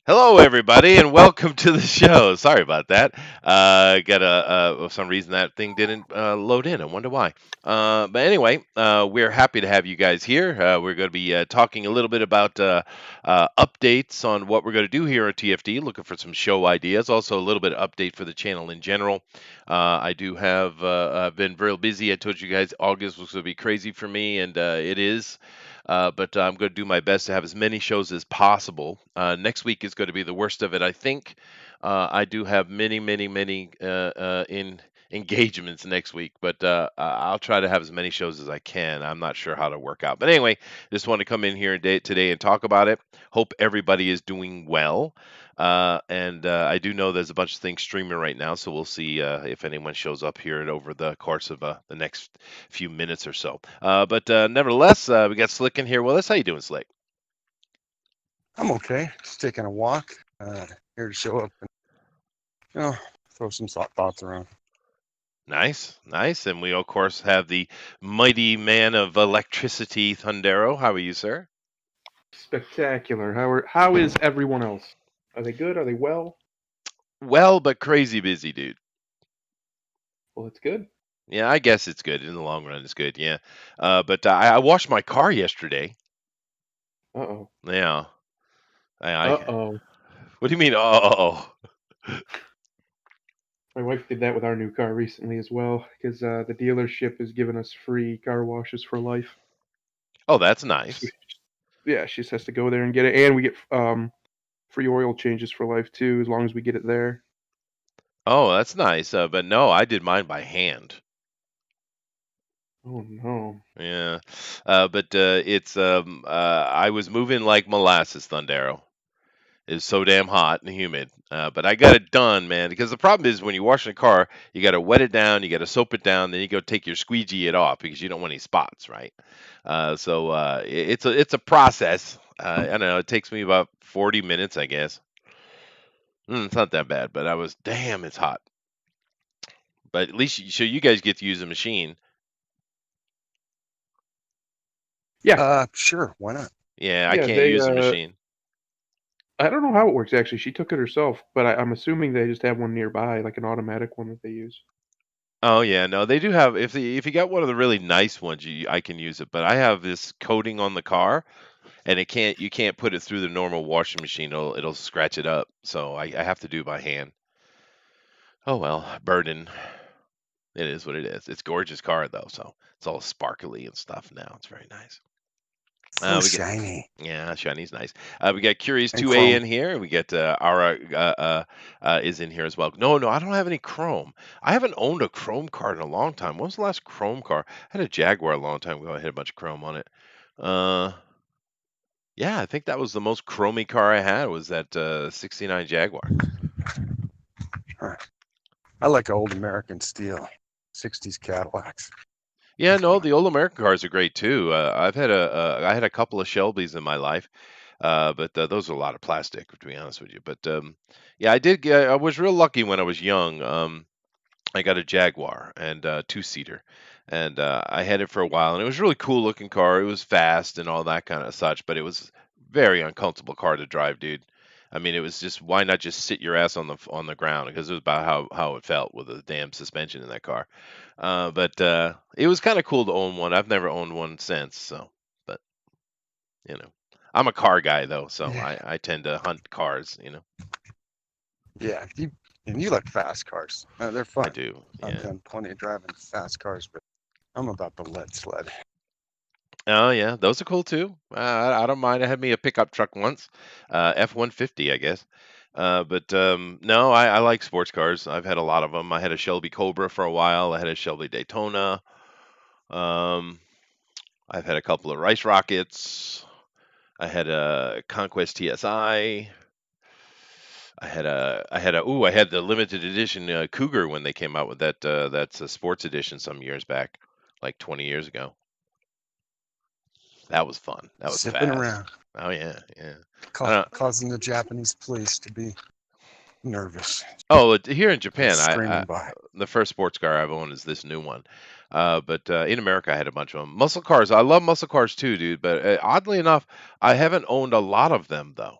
Hello, everybody, and welcome to the show. Sorry about that. Got for some reason that thing didn't load in. I wonder why. But anyway, we're happy to have you guys here. We're going to be talking a little bit about updates on what we're going to do here at TFT. Looking for some show ideas. Also, a little bit of update for the channel in general. I do have been real busy. I told you guys August was going to be crazy for me, and it is. But I'm going to do my best to have as many shows as possible. Next week is going to be the worst of it, I think. I do have many in engagements next week, but I'll try to have as many shows as I can. I'm not sure how to work out, but anyway, just want to come in here today and talk about it. Hope everybody is doing well. And I do know there's a bunch of things streaming right now, so we'll see if anyone shows up here over the course of the next few minutes or so. But nevertheless, we got Slick in here with us. How you doing, Slick? I'm okay. Just taking a walk. Here to show up and throw some thoughts around. Nice, nice. And we of course have the mighty man of electricity, Thundero. How are you, sir? Spectacular. How is everyone else? Are they good? Are they well? Well, but crazy busy, dude. Well, it's good. Yeah, I guess it's good in the long run. It's good, yeah. But I washed my car yesterday. Uh-oh. Yeah. Uh-oh. What do you mean? Oh. My wife did that with our new car recently as well, because the dealership has given us free car washes for life. Oh, that's nice. Yeah, she just has to go there and get it, and we get free oil changes for life too, as long as we get it there. Oh, that's nice. But no, I did mine by hand. Oh no. Yeah. But it's I was moving like molasses, Thundero. It's so damn hot and humid. But I got it done, man. Because the problem is when you're washing a car, you got to wet it down, you got to soap it down, then you go take your squeegee it off because you don't want any spots, right? So it's a process. I don't know. It takes me about 40 minutes, I guess. It's not that bad, but I was damn. It's hot. But at least so you guys get to use the machine. Yeah. Sure. Why not? Yeah, I Yeah, can't use the machine. I don't know how it works actually. She took it herself, but I'm assuming they just have one nearby, like an automatic one that they use. Oh yeah, no, they do have. If you got one of the really nice ones, I can use it. But I have this coating on the car, and you can't put it through the normal washing machine. It'll scratch it up. So I have to do by hand. Oh well, burden. It is what it is. It's a gorgeous car though, so it's all sparkly and stuff now. It's very nice. So We get shiny. Yeah, shiny's nice. We got Curious And 2A chrome. in here. We got Ara is in here as well. No, I don't have any Chrome. I haven't owned a Chrome car in a long time. When was the last Chrome car? I had a Jaguar a long time ago. I had a bunch of Chrome on it. Uh, yeah, I think that was the most chromy car I had was that 69 Jaguar. Huh. I like old American steel, 60s Cadillacs. Yeah, no, the old American cars are great too. I had a couple of Shelbys in my life. But those are a lot of plastic, to be honest with you. But yeah, I was real lucky when I was young. I got a Jaguar and two-seater, and I had it for a while, and it was a really cool looking car. It was fast and all that kind of such, but it was very uncomfortable car to drive, dude. I mean, it was just why not just sit your ass on the ground because it was about how it felt with the damn suspension in that car. But it was kind of cool to own one. I've never owned one since, so but you know. I'm a car guy though, so Yeah. I tend to hunt cars, Yeah. You like fast cars. They're fun. I do. I've Yeah. done plenty of driving fast cars, but I'm about the lead sled. Oh yeah, those are cool too. I don't mind. I had me a pickup truck once, F-150, I guess. But no, I like sports cars. I've had a lot of them. I had a Shelby Cobra for a while. I had a Shelby Daytona. Um, I've had a couple of Rice Rockets. I had a Conquest TSI. I had the limited edition Cougar when they came out with that. That's a sports edition some years back, like 20 years ago. That was fun. That was Zipping fast. around. Oh yeah, yeah. I don't. Causing the Japanese police to be nervous. Oh, here in Kids Japan, screaming by. the first sports car I've owned is this new one. But in America, I had a bunch of them. Muscle cars, I love muscle cars too, dude. But oddly enough, I haven't owned a lot of them though.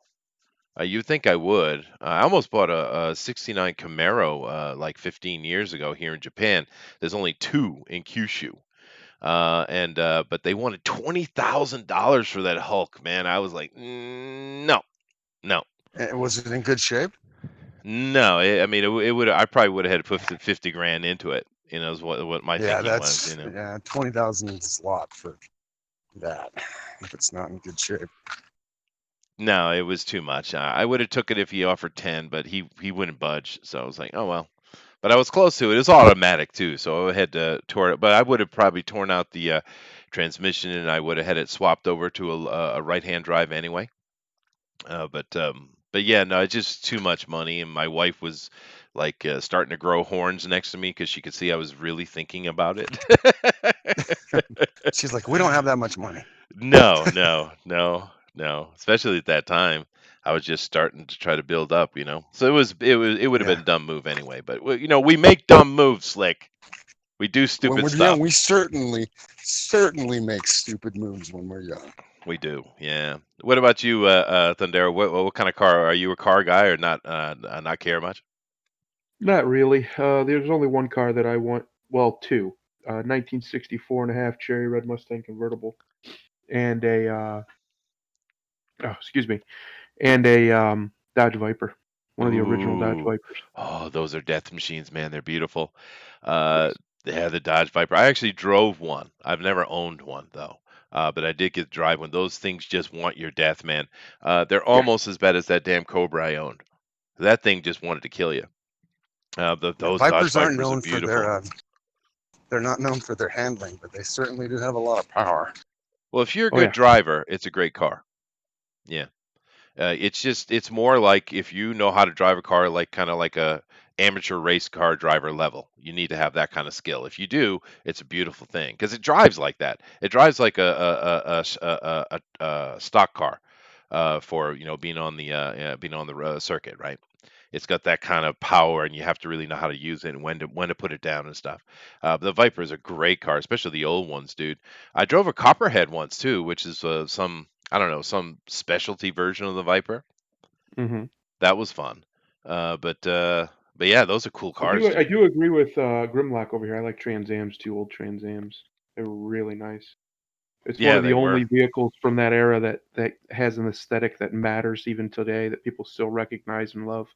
You'd think I would. I almost bought a '69 Camaro like 15 years ago here in Japan. There's only two in Kyushu. And but they wanted $20,000 for that Hulk, man. I was like, no, no, Was it in good shape? no. I mean, it would. I probably would have had to put 50 grand into it. You know, is what my Yeah, thinking was. You that's know, 20,000 is a lot for that if it's not in good shape. no, it was too much. I would have took it if he offered 10, but he wouldn't budge. So I was like, oh well. But I was close to it. It was automatic too, so I had to tore it. But I would have probably torn out the transmission, and I would have had it swapped over to a right-hand drive anyway. But yeah, no, it's just too much money, and my wife was like starting to grow horns next to me because she could see I was really thinking about it. She's like, we don't have that much money. No, no, no, no. Especially at that time, I was just starting to try to build up, you know. So it would have Yeah. been a dumb move anyway. But you know, we make dumb moves, Slick. We do When stupid we're stuff. young, we certainly make stupid moves when we're young. We do, yeah. What about you, Thundera? What kind of car are you? A car guy or not? Not care much? Not really. There's only one car that I want. Well, two. 1964 and a half Cherry Red Mustang convertible, and excuse me, and a Dodge Viper, one of the original Dodge Ooh, Vipers. oh, those are death machines, man. They're beautiful. Uh, yeah, the Dodge Viper. I actually drove one. I've never owned one though. But I did get to drive one. Those things just want your death, man. They're Yeah. almost as bad as that damn Cobra I owned. That thing just wanted to kill you. Yeah, Those Dodge Vipers aren't Vipers are known for beautiful. they're not known for their handling, but they certainly do have a lot of power. Well, if you're a Oh good yeah. driver, it's a great car. Yeah. It's more like if you know how to drive a car, like kind of like a amateur race car driver level. You need to have that kind of skill. If you do, it's a beautiful thing because it drives like that. It drives like a stock car for being on the circuit, right? It's got that kind of power, and you have to really know how to use it and when to put it down and stuff. The Viper is a great car, especially the old ones, dude. I drove a Copperhead once too, which is some I don't know some specialty version of the Viper. hmm That was fun. But yeah, those are cool I cars, do. I dude. do agree with Grimlock over here. I like Trans Ams too. Old Trans Ams. They were really nice. It's one Yeah, of the they only were. vehicles from that era that has an aesthetic that matters even today, that people still recognize and love.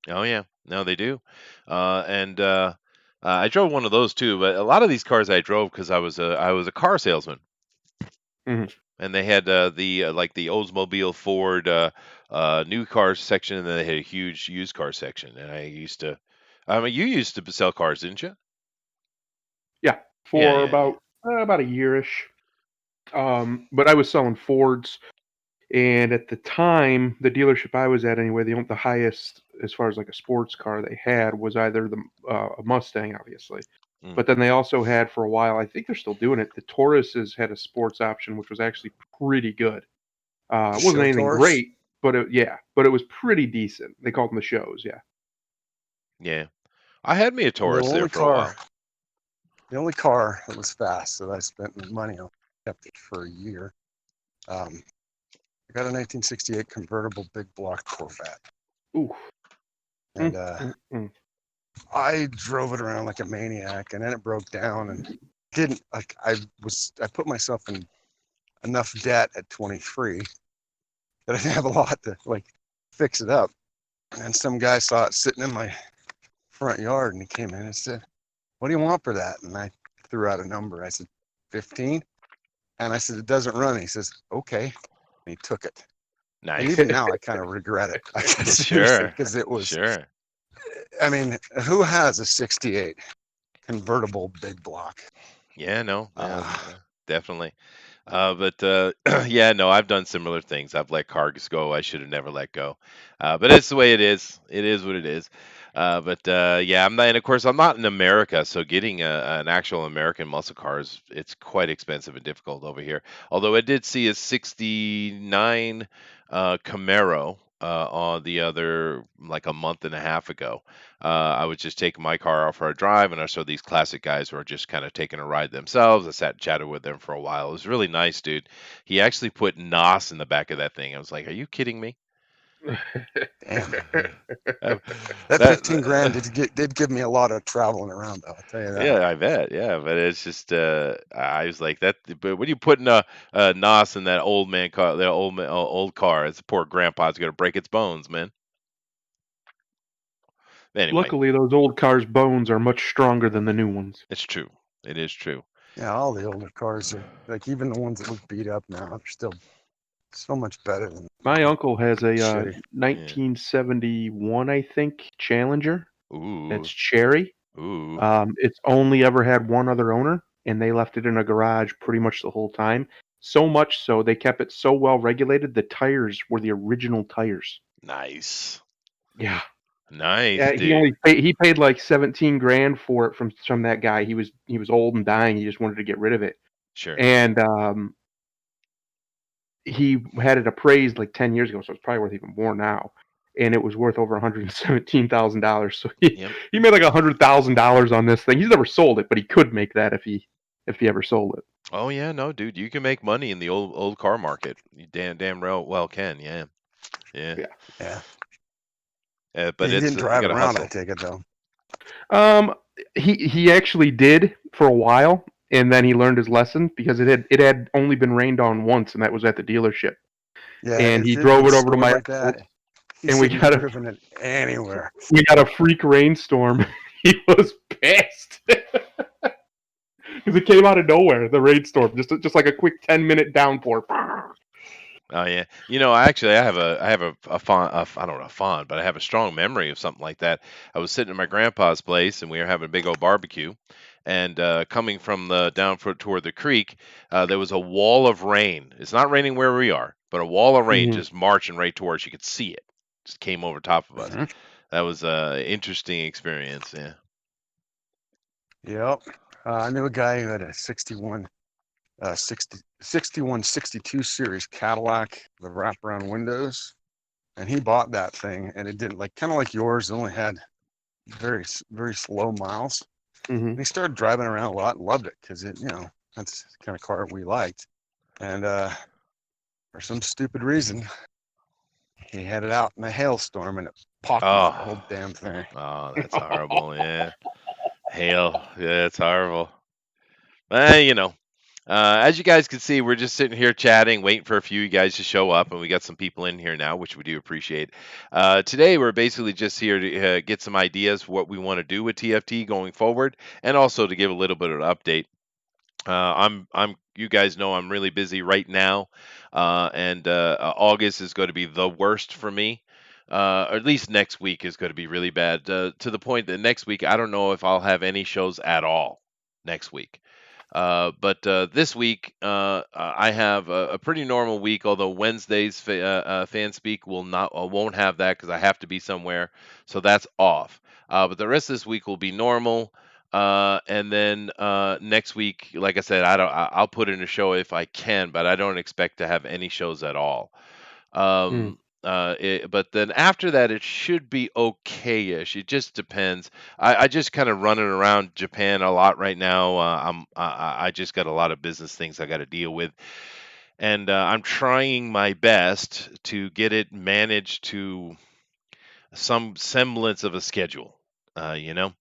Oh yeah, no, they do. And I drove one of those too. But a lot of these cars I drove because I was a car salesman. hmm And they had the like the Oldsmobile Ford new cars section, and then they had a huge used car section. And I used to, I mean, you used to sell cars, didn't you? Yeah, Yeah, for yeah, yeah. about a yearish. But I was selling Fords, and at the time, the dealership I was at anyway, the highest as far as like a sports car they had was either the a Mustang, obviously, Mm. but then they also had for a while. I think they're still doing it. The Tauruses had a sports option, which was actually pretty good. It wasn't Show anything Taurus. great, but but it was pretty decent. They called them the shows, yeah. Yeah, I had me a The Taurus there only for a while. car, the only car that was fast that I spent money on, kept it for a year. I got a 1968 convertible big block Corvette, Ooh. and Mm. I drove it around like a maniac, and then it broke down and didn't like I put myself in enough debt at 23 that I didn't have a lot to like fix it up. And some guy saw it sitting in my front yard, and he came in and said, "What do you want for that?" And I threw out a number. I said, 15. And I said, "It doesn't run." He says, "Okay." And he took it. And Nice. even now, I kind of regret it. I seriously, Sure, because it was. sure. I mean, who has a '68 convertible big block? Yeah, no, yeah, Uh, definitely. But yeah, no, I've done similar things. I've let cars go I should have never let go. But it's the way it is. It is what it is. But yeah, I'm not, and of course, I'm not in America, so getting an actual American muscle car is it's quite expensive and difficult over here. Although I did see a '69 Camaro. on the other like a month and a half ago. I was just taking my car out for a drive, and I saw these classic guys who were just kind of taking a ride themselves. I sat and chatted with them for a while. It was really nice, dude. He actually put NOS in the back of that thing. I was like, "Are you kidding me?" Damn. Uh, That that 15 grand did give me a lot of traveling around, though. I'll tell you that. Yeah, I bet. Yeah, but it's just I was like that. But when you putting a NOS in that old man car, that old car, it's poor grandpa's gonna break its bones, man. Anyway, Luckily, those old cars' bones are much stronger than the new ones. it's true. It is true. Yeah, all the older cars are like even the ones that look beat up now are still so much better than My uncle has a shitty. Yeah. 1971, I think, Challenger. It's Ooh, cherry. ooh, It's only ever had one other owner, and they left it in a garage pretty much the whole time. So much so they kept it so well regulated. The tires were the original tires. nice, Yeah, nice, yeah. dude. He paid like 17 grand for it from that guy. He was old and dying. He just wanted to get rid of it, Sure. and he had it appraised like 10 years ago, so it's probably worth even more now. And it was worth over $117,000. So Yep. he made like $100,000 on this thing. He's never sold it, but he could make that if he ever sold it. Oh yeah, no, dude, you can make money in the old car market. You damn well can. Yeah, yeah. Yeah. Yeah. But He it's didn't you drive got it to around, I hustle. take it though. Um, he actually did for a while, and then he learned his lesson because it had only been rained on once, and that was at the dealership. Yeah, And if he it drove it was over to stored my like that, uncle's, he and we shouldn't have got a driven it anywhere. we got a freak rainstorm. He was pissed. Because it came out of nowhere, the rainstorm, just like a quick 10-minute downpour. Oh yeah, I have a fond, I don't know, a fond, but I have a strong memory of something like that. I was sitting at my grandpa's place, and we were having a big old barbecue, and coming from the down toward the creek, there was a wall of rain. It's not raining where we are, but a wall of rain Mhm. just marching right towards. You could see it, just came over top of us. Mhm. That was a interesting experience. Yeah. Yep. I knew a guy who had a 61 62 series Cadillac with wraparound windows, and he bought that thing, and it didn't like kind of like yours. It only had very slow miles. Mhm. And he started driving around a lot and loved it because that's the kind of car we liked. And for some stupid reason, he had it out in a hailstorm and it pockmarked the Oh, whole damn thing. oh, that's horrible. Yeah. Hail. Yeah, it's horrible. As you guys can see, we're just sitting here chatting, waiting for a few of you guys to show up, and we got some people in here now, which we do appreciate. Today, we're basically just here to get some ideas for what we want to do with TFT going forward, and also to give a little bit of an update. You guys know I'm really busy right now, and August is going to be the worst for me. Or at least next week is going to be really bad, to the point that next week I don't know if I'll have any shows at all next week. But this week, I have a pretty normal week. Although Wednesdays fan speak won't have that because I have to be somewhere, so that's off. But the rest of this week will be normal. And then next week, like I said, I'll put in a show if I can, but I don't expect to have any shows at all. Mm. Um, but then after that, it should be okay-ish. It just depends. I just kind of running around Japan a lot right now. I just got a lot of business things I got to deal with, and I'm trying my best to get it managed to some semblance of a schedule. You know,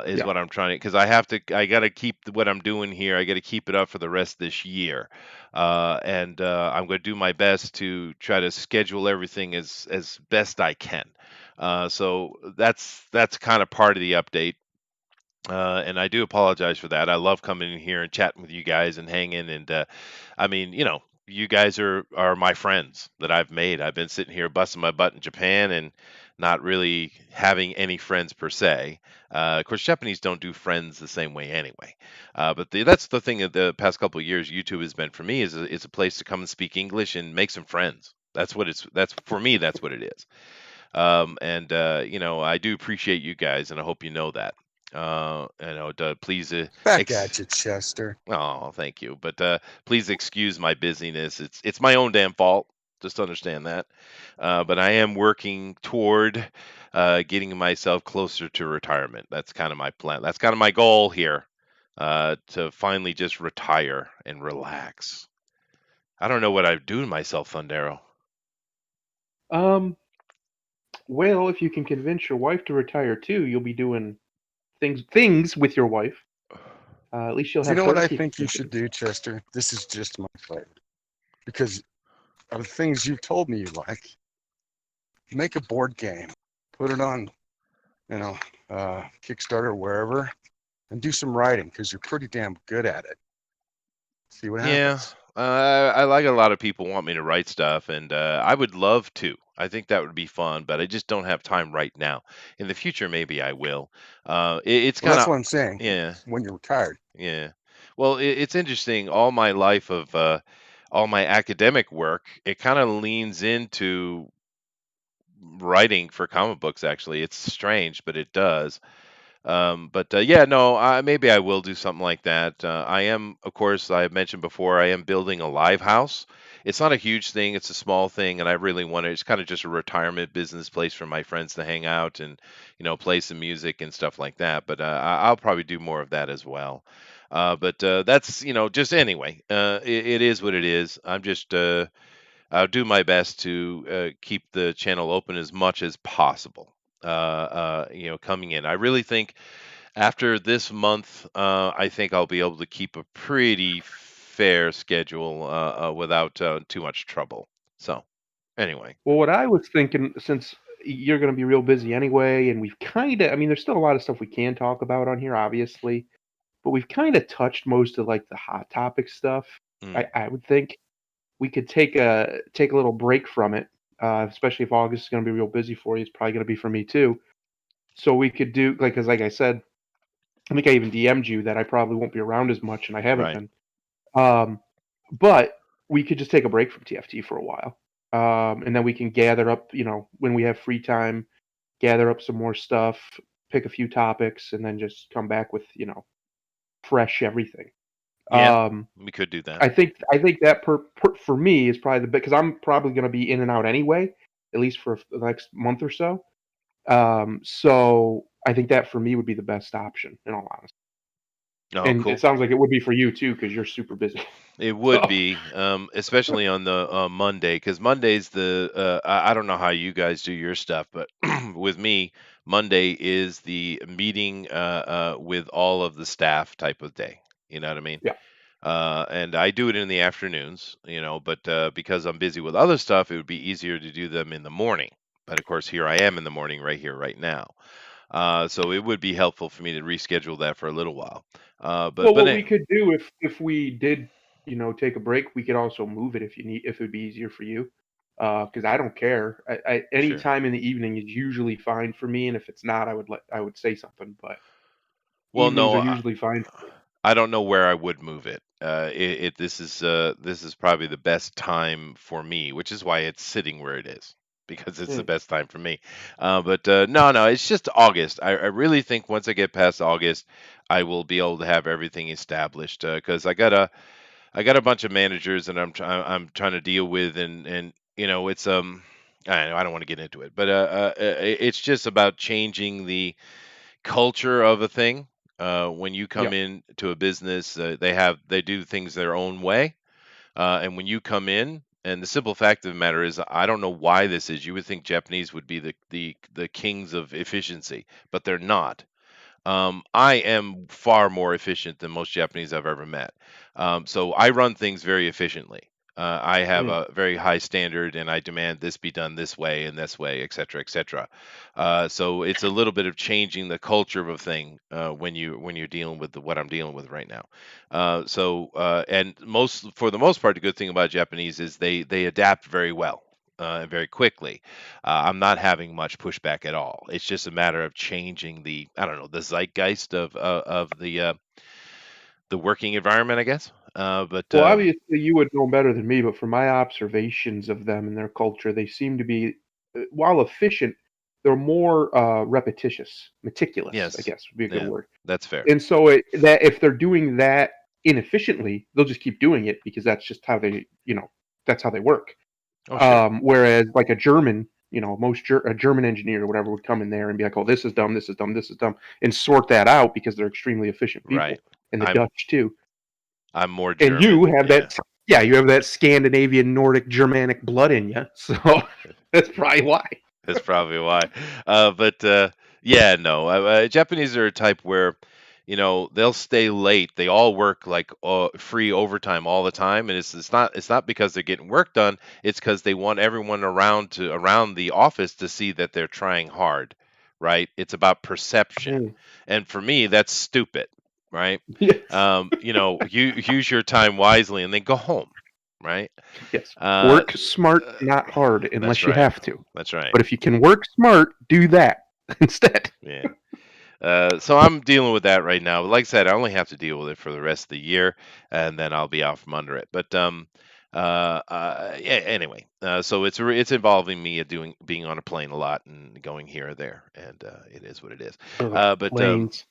is Yeah. what I'm trying to, because I got to keep what I'm doing here. I got to keep it up for the rest of this year, and I'm going to do my best to try to schedule everything as best I can. So that's kind of part of the update. And I do apologize for that. I love coming in here and chatting with you guys and hanging. And I mean, you guys are my friends that I've made. I've been sitting here busting my butt in Japan and not really having any friends per se. Of course, Japanese don't do friends the same way anyway. But that's the thing of the past couple of years. YouTube has been for me is it's a place to come and speak English and make some friends. That's for me. That's what it is. And I do appreciate you guys, and I hope you know that. Please, Back at you, Chester. oh, thank you, but please excuse my busyness. It's my own damn fault. Just understand that. But I am working toward getting myself closer to retirement. That's kind of my plan. That's kind of my goal here, to finally just retire and relax. I don't know what I'd do to myself, Thundero. Um, well, if you can convince your wife to retire too, you'll be doing things with your wife. At least you'll Do you have know what her I keep think you thinking. should do, Chester? This is just my flavor. Because of the things you've told me you like, make a board game, put it on, you know, Kickstarter, wherever, and do some writing because you're pretty damn good at it. See what Yeah, happens. I like a lot of people want me to write stuff, and I would love to. I think that would be fun, but I just don't have time right now. In the future, maybe I will. It's Well, kind that's of, what I'm saying. yeah, When you're retired, yeah. Well, it's interesting. All my life of all my academic work, it kind of leans into writing for comic books. Actually, it's strange, but it does. But yeah, no, maybe I will do something like that. I am, of course, I mentioned before, I am building a live house. It's not a huge thing; it's a small thing, and I really want to. It's kind of just a retirement business place for my friends to hang out and play some music and stuff like that. But I'll probably do more of that as well. But that's just anyway. It is what it is. I'll do my best to keep the channel open as much as possible. Coming in, I really think after this month, I think I'll be able to keep a pretty fair schedule without too much trouble. So, anyway, Well, what I was thinking, since you're going to be real busy anyway, and we've kind of, I mean, there's still a lot of stuff we can talk about on here, obviously, but we've kind of touched most of like the hot topic stuff. mm, I would think we could take a little break from it, especially if August is going to be real busy for you. It's probably going to be for me too. So we could do like, because like I said, I think I even DM'd you that I probably won't be around as much, and I haven't right. been. Um, but we could just take a break from TFT for a while, and then we can gather up, when we have free time, gather up some more stuff, pick a few topics, and then just come back with fresh everything. Yeah, Um, we could do that. I think that for me is probably the bit because I'm probably going to be in and out anyway, at least for the next month or so. So I think that for me would be the best option, in all honesty. Oh, And it cool. sounds like it would be for you too, because you're super busy. It would So, be, especially on the Monday, because Monday's I don't know how you guys do your stuff, but with me, Monday is the meeting with all of the staff type of day. You know what I mean? yeah. And I do it in the afternoons, but because I'm busy with other stuff, it would be easier to do them in the morning. But of course, here I am in the morning, right here, right now. So it would be helpful for me to reschedule that for a little while. Well, But what we could do if we did, take a break, we could also move it if it would be easier for you. Because I don't care. Any sure. time in the evening is usually fine for me, and if it's not, I would say something. But Well, evenings no, are usually fine for me. I don't know where I would move it. This is probably the best time for me, which is why it's sitting where it is because it's the Mm. best time for me. But no, no, it's just August. I really think once I get past August, I will be able to have everything established because I got a bunch of managers and I'm trying to deal with and it's I don't want to get into it, but it's just about changing the culture of a thing. When you Yeah. come in to a business, they do things their own way, and when you come in, and the simple fact of the matter is, I don't know why this is. You would think Japanese would be the kings of efficiency, but they're not. I am far more efficient than most Japanese I've ever met. So I run things very efficiently. I have Mm. a very high standard, and I demand this be done this way, et cetera, et cetera. So it's a little bit of changing the culture of a thing when you're dealing with what I'm dealing with right now. And most for the most part, the good thing about Japanese is they adapt very well. Very quickly. I'm not having much pushback at all. It's just a matter of changing I don't know, the zeitgeist of the working environment, I guess. But Well, obviously, you would know better than me, but from my observations of them and their culture, they seem to be, while efficient, they're more repetitious, meticulous, I yes, guess would be a good yeah, word. that's fair. And so that if they're doing that inefficiently, they'll just keep doing it because that's just how that's how they work. Oh, sure. Whereas like a German, a German engineer or whatever would come in there and be like, "Oh, this is dumb, this is dumb, this is dumb," and sort that out because they're extremely efficient Right. people, and the I'm Dutch too. I'm more And you German. have Yeah. that, yeah, you have that Scandinavian, Nordic, Germanic blood in you, so that's probably why. That's probably why. But yeah, no. Japanese are a type where, they'll stay late. They all work like free overtime all the time, and it's not because they're getting work done. It's because they want everyone around the office to see that they're trying hard, right? It's about perception, Mm. and for me, that's stupid, right? Yes, You use your time wisely and then go home, right? yes. Uh, Work smart, uh, not hard, that's unless you right. have to. That's right. But if you can work smart, do that instead. Yeah. So I'm dealing with that right now. Like I said, I only have to deal with it for the rest of the year, and then I'll be out from under it. Yeah. Anyway, so it's involving me being on a plane a lot and going here or there, and it is what it is. Ugh, But planes.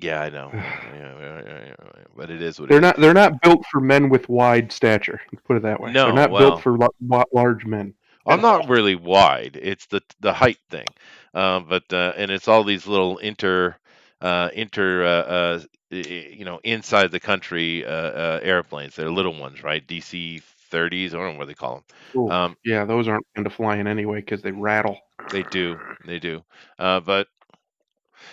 Yeah, I know. Yeah, but it is what They're it is. not. They're not built for men with wide stature. Let's put it that way. They're No, not built well, for large men I'm at not all. really wide. It's the height thing, but and it's all these little inside the country airplanes. They're little ones, right? DC-30s. I don't know what they call them. Oh, yeah, those aren't into flying anyway because they rattle. They do. But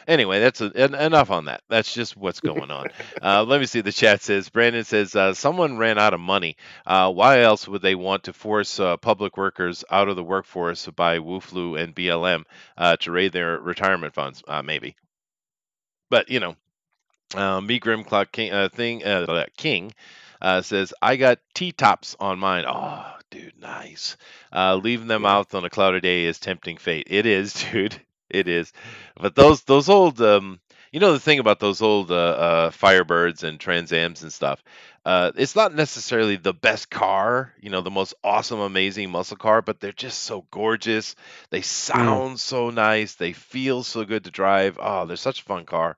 anyway, enough on that. That's just what's going on. Let me see. The chat says Brandon says someone ran out of money. Why else would they want to force public workers out of the workforce by WooFlu and BLM to raid their retirement funds? Maybe, but Me Grimclock King says I got T tops on mine. Oh, dude, nice. Leaving them Yeah. out on a cloudy day is tempting fate. It is, dude. It is. But those old the thing about those old Firebirds and Trans Ams and stuff. It's not necessarily the best car, the most awesome, amazing muscle car, but they're just so gorgeous. They Mm. sound so nice. They feel so good to drive. Oh, they're such a fun car.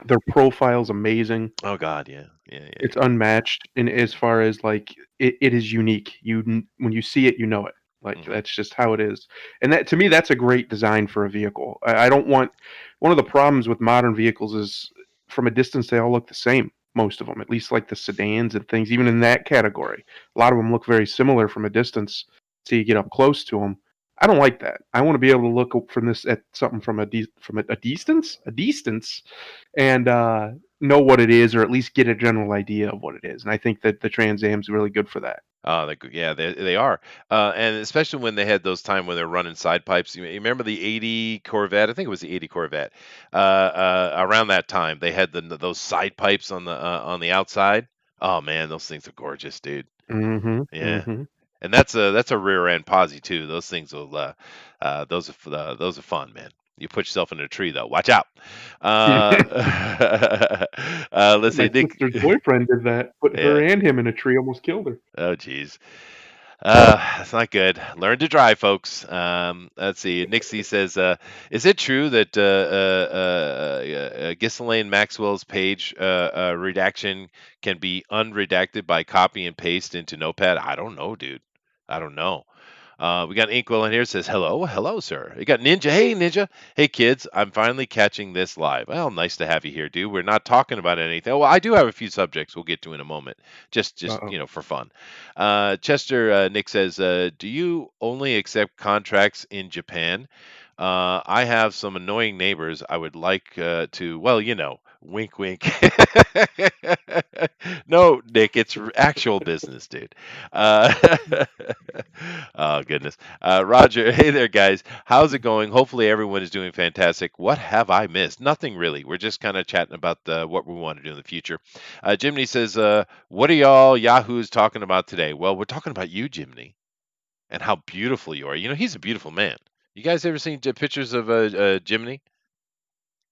Their profile's amazing. Oh God, yeah, yeah, yeah, It's yeah. unmatched in as far as like it is unique. When you see it, you know it. Like Hmm. that's just how it is. And that to me, that's a great design for a vehicle. I don't want one of the problems with modern vehicles is from a distance they all look the same. Most of them, at least like the sedans and things, even in that category, a lot of them look very similar from a distance. Till you get up close to them. I don't like that. I want to be able to look from this at something from a distance, and know what it is, or at least get a general idea of what it is. And I think that the Trans Am's really good for that. Oh, yeah, they are, and especially when they had those time when they're running side pipes. You remember the '80 Corvette? I think it was the '80 Corvette. Around that time, they had those side pipes on the outside. Oh man, those things are gorgeous, dude. Mm-hmm. Yeah, Mm-hmm. and that's a rear end posi too. Those things will those are fun, man. You put yourself in a tree though. Watch out. Let's My see, Nick. sister's boyfriend did that. Put her Yeah. and him in a tree, almost killed her. Oh, geez. That's not good. Learn to drive, folks. Let's see. Nixie says, "Is it true that Ghislaine Maxwell's page redaction can be unredacted by copy and paste into Notepad?" I don't know, dude. I don't know. We got Inkwell in here says, "Hello, hello, sir." We got Ninja. Hey, Ninja. Hey, kids. I'm finally catching this live. Well, nice to have you here, dude. We're not talking about anything. Well, I do have a few subjects we'll get to in a moment, just Uh-oh. for fun. Chester Nick says, "Do you only accept contracts in Japan? I have some annoying neighbors. I would like to, well, wink, wink. No, Nick, it's actual business, dude. Uh, oh, goodness. Roger, hey there, guys. How's it going? Hopefully, everyone is doing fantastic. What have I missed? Nothing really. We're just kind of chatting about what we want to do in the future. Jimmy says, what are y'all Yahoos talking about today? Well, we're talking about you, Jimmy, and how beautiful you are. He's a beautiful man. You guys ever seen pictures of Jiminy?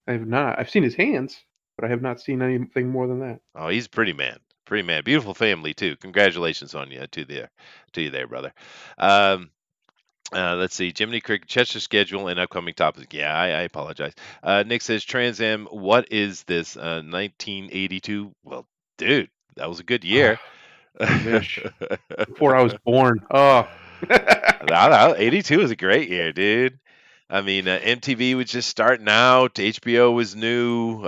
I have not. I've seen his hands, but I have not seen anything more than that. Oh, he's a pretty man. Pretty man. Beautiful family too. Congratulations on you to you there, brother. Um, let's see. Jiminy Cricket, Chester schedule and upcoming topics. Yeah, I apologize. Nick says Trans Am. What is this? 1982. Well, dude, that was a good year. I wish before I was born. Oh. No, 82 was a great year, dude. I mean, MTV was just starting out. HBO was new.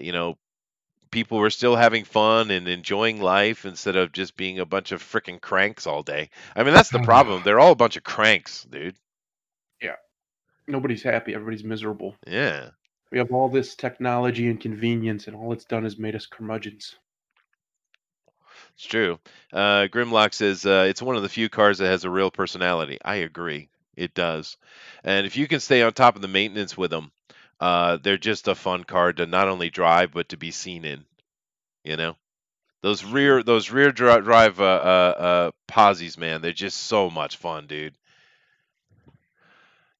You know, people were still having fun and enjoying life instead of just being a bunch of freaking cranks all day. I mean, that's the problem. They're all a bunch of cranks, dude. Yeah. Nobody's happy. Everybody's miserable. Yeah, We have all this technology and convenience, and all it's done is made us curmudgeons. it's true. Grimlock says it's one of the few cars that has a real personality. I agree. It does. And if you can stay on top of the maintenance with them, they're just a fun car to not only drive but to be seen in. You know, those rear drive posies, man. They're just so much fun, dude.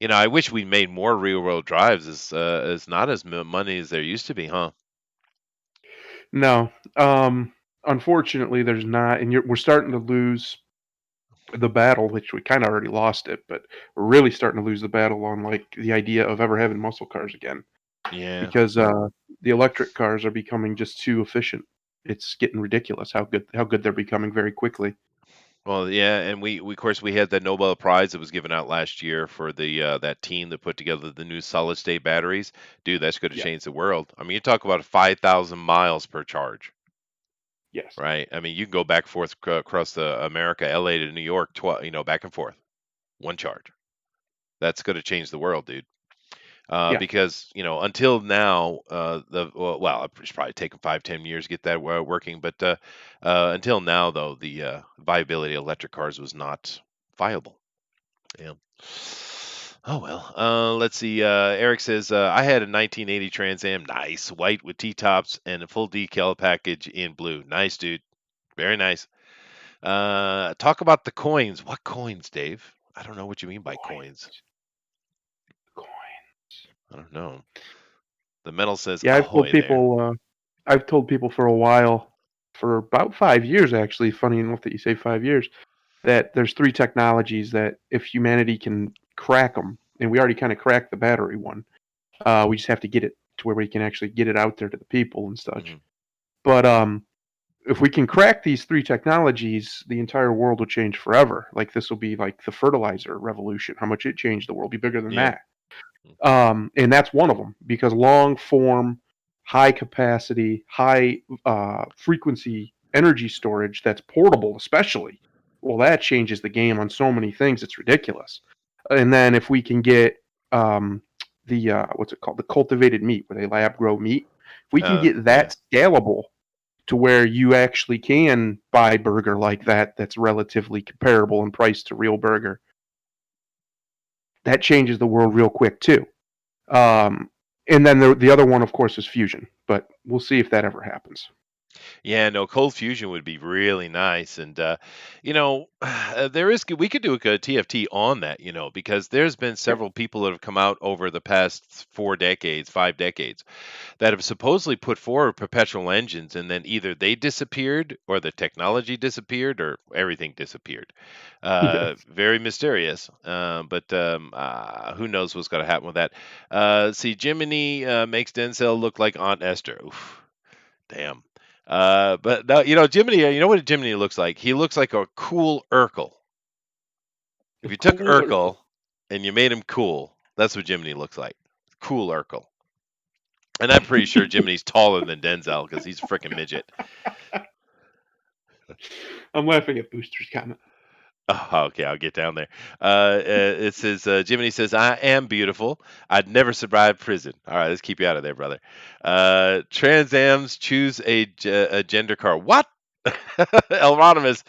You know, I wish we made more real world drives. As not as money as there used to be, huh? No, unfortunately, there's not, and we're starting to lose the battle, which we kind of already lost it, but we're really starting to lose the battle on like the idea of ever having muscle cars again, Yeah. because the electric cars are becoming just too efficient. It's getting ridiculous how good they're becoming very quickly. Well, yeah, and we of course we had that Nobel Prize that was given out last year for the that team that put together the new solid state batteries. Dude, that's going to Yeah. change the world. I mean, you talk about 5,000 miles per charge, Yes. right? I mean, you can go back and forth across the America, LA to New York, back and forth, one charge. That's going to change the world, dude. Yeah. Because until now, it's probably taken 5-10 years to get that working. But until now, though, the viability of electric cars was not viable. Yeah. Oh well. Let's see. Eric says I had a 1980 Trans Am, nice, white with T-tops and a full decal package in blue. Nice, dude. Very nice. Talk about the coins. What coins, Dave? I don't know what you mean by coins. Coin. I don't know. The metal says Yeah, ahoy there. I've told people for a while, for about 5 years actually. Funny enough that you say 5 years, that there's three technologies that if humanity can crack them, and we already kind of cracked the battery one. We just have to get it to where we can actually get it out there to the people and such. Mhm. But if we can crack these three technologies, the entire world will change forever. Like this will be like the fertilizer revolution. How much it changed the world be bigger than Yeah. that. And that's one of them because long form, high capacity, high frequency energy storage that's portable, especially. Well, that changes the game on so many things. It's ridiculous. And then if we can get the what's it called, the cultivated meat, where they lab grow meat, if we can get Yeah. that scalable to where you actually can buy burger like that, that's relatively comparable in price to real burger, that changes the world real quick too. And then the other one, of course, is fusion, but we'll see if that ever happens. Yeah, no, cold fusion would be really nice, and we could do a good TFT on that, because there's been Yeah. several people that have come out over the past 4 decades, 5 decades, that have supposedly put forward perpetual engines, and then either they disappeared, or the technology disappeared, or everything disappeared. Yes. Very mysterious, but who knows what's going to happen with that? See, Jiminy makes Denzel look like Aunt Esther. Oof, damn. But no, Jiminy, you know what Jiminy looks like? He looks like a cool Urkel. If you took Cool or Urkel and you made him cool, that's what Jiminy looks like. Cool Urkel. And I'm pretty sure Jiminy's taller than Denzel because he's a freaking midget. I'm laughing at Booster's comment. Oh, okay, I'll get down there. It says, Jiminy says, I am beautiful. I'd never survive prison. All right, let's keep you out of there, brother. Trans Ams choose a gender car. What? Elronimus,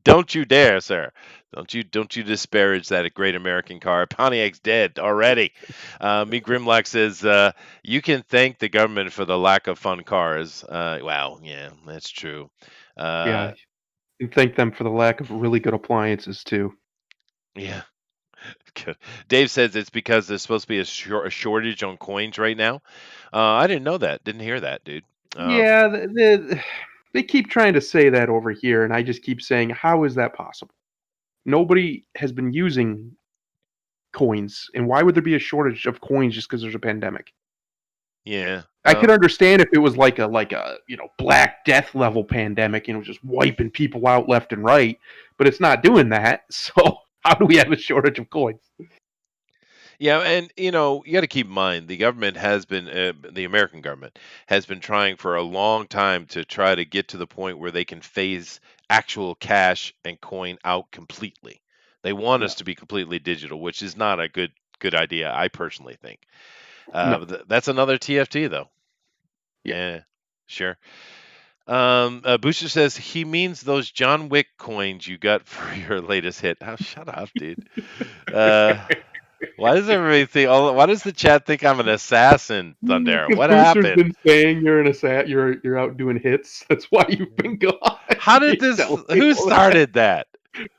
don't you dare, sir. Don't you disparage that great American car. Pontiac's dead already. Me Grimlock says, you can thank the government for the lack of fun cars. Wow, yeah, that's true. Yeah, and thank them for the lack of really good appliances too. Yeah. Good. Dave says it's because there's supposed to be a shortage on coins right now. I didn't know that. Didn't hear that, dude. Yeah, they keep trying to say that over here, and I just keep saying, how is that possible? Nobody has been using coins, and why would there be a shortage of coins just because there's a pandemic? Yeah. I could understand if it was like a Black Death level pandemic and it was just wiping people out left and right, but it's not doing that. So How do we have a shortage of coins? Yeah, and you got to keep in mind the government has been, the American government has been trying for a long time to try to get to the point where they can phase actual cash and coin out completely. They want Yeah. us to be completely digital, which is not a good idea, I personally think. No. That's another TFT though. Yeah. Yeah, sure. Booster says he means those John Wick coins you got for your latest hit. Oh, shut up, dude. Uh, why does everybody think? Why does the chat think I'm an assassin, Thundera? Because What Booster's happened? been saying you're an assassin. You're out doing hits. That's why you've been gone. How did You this? tell Who people that. started that?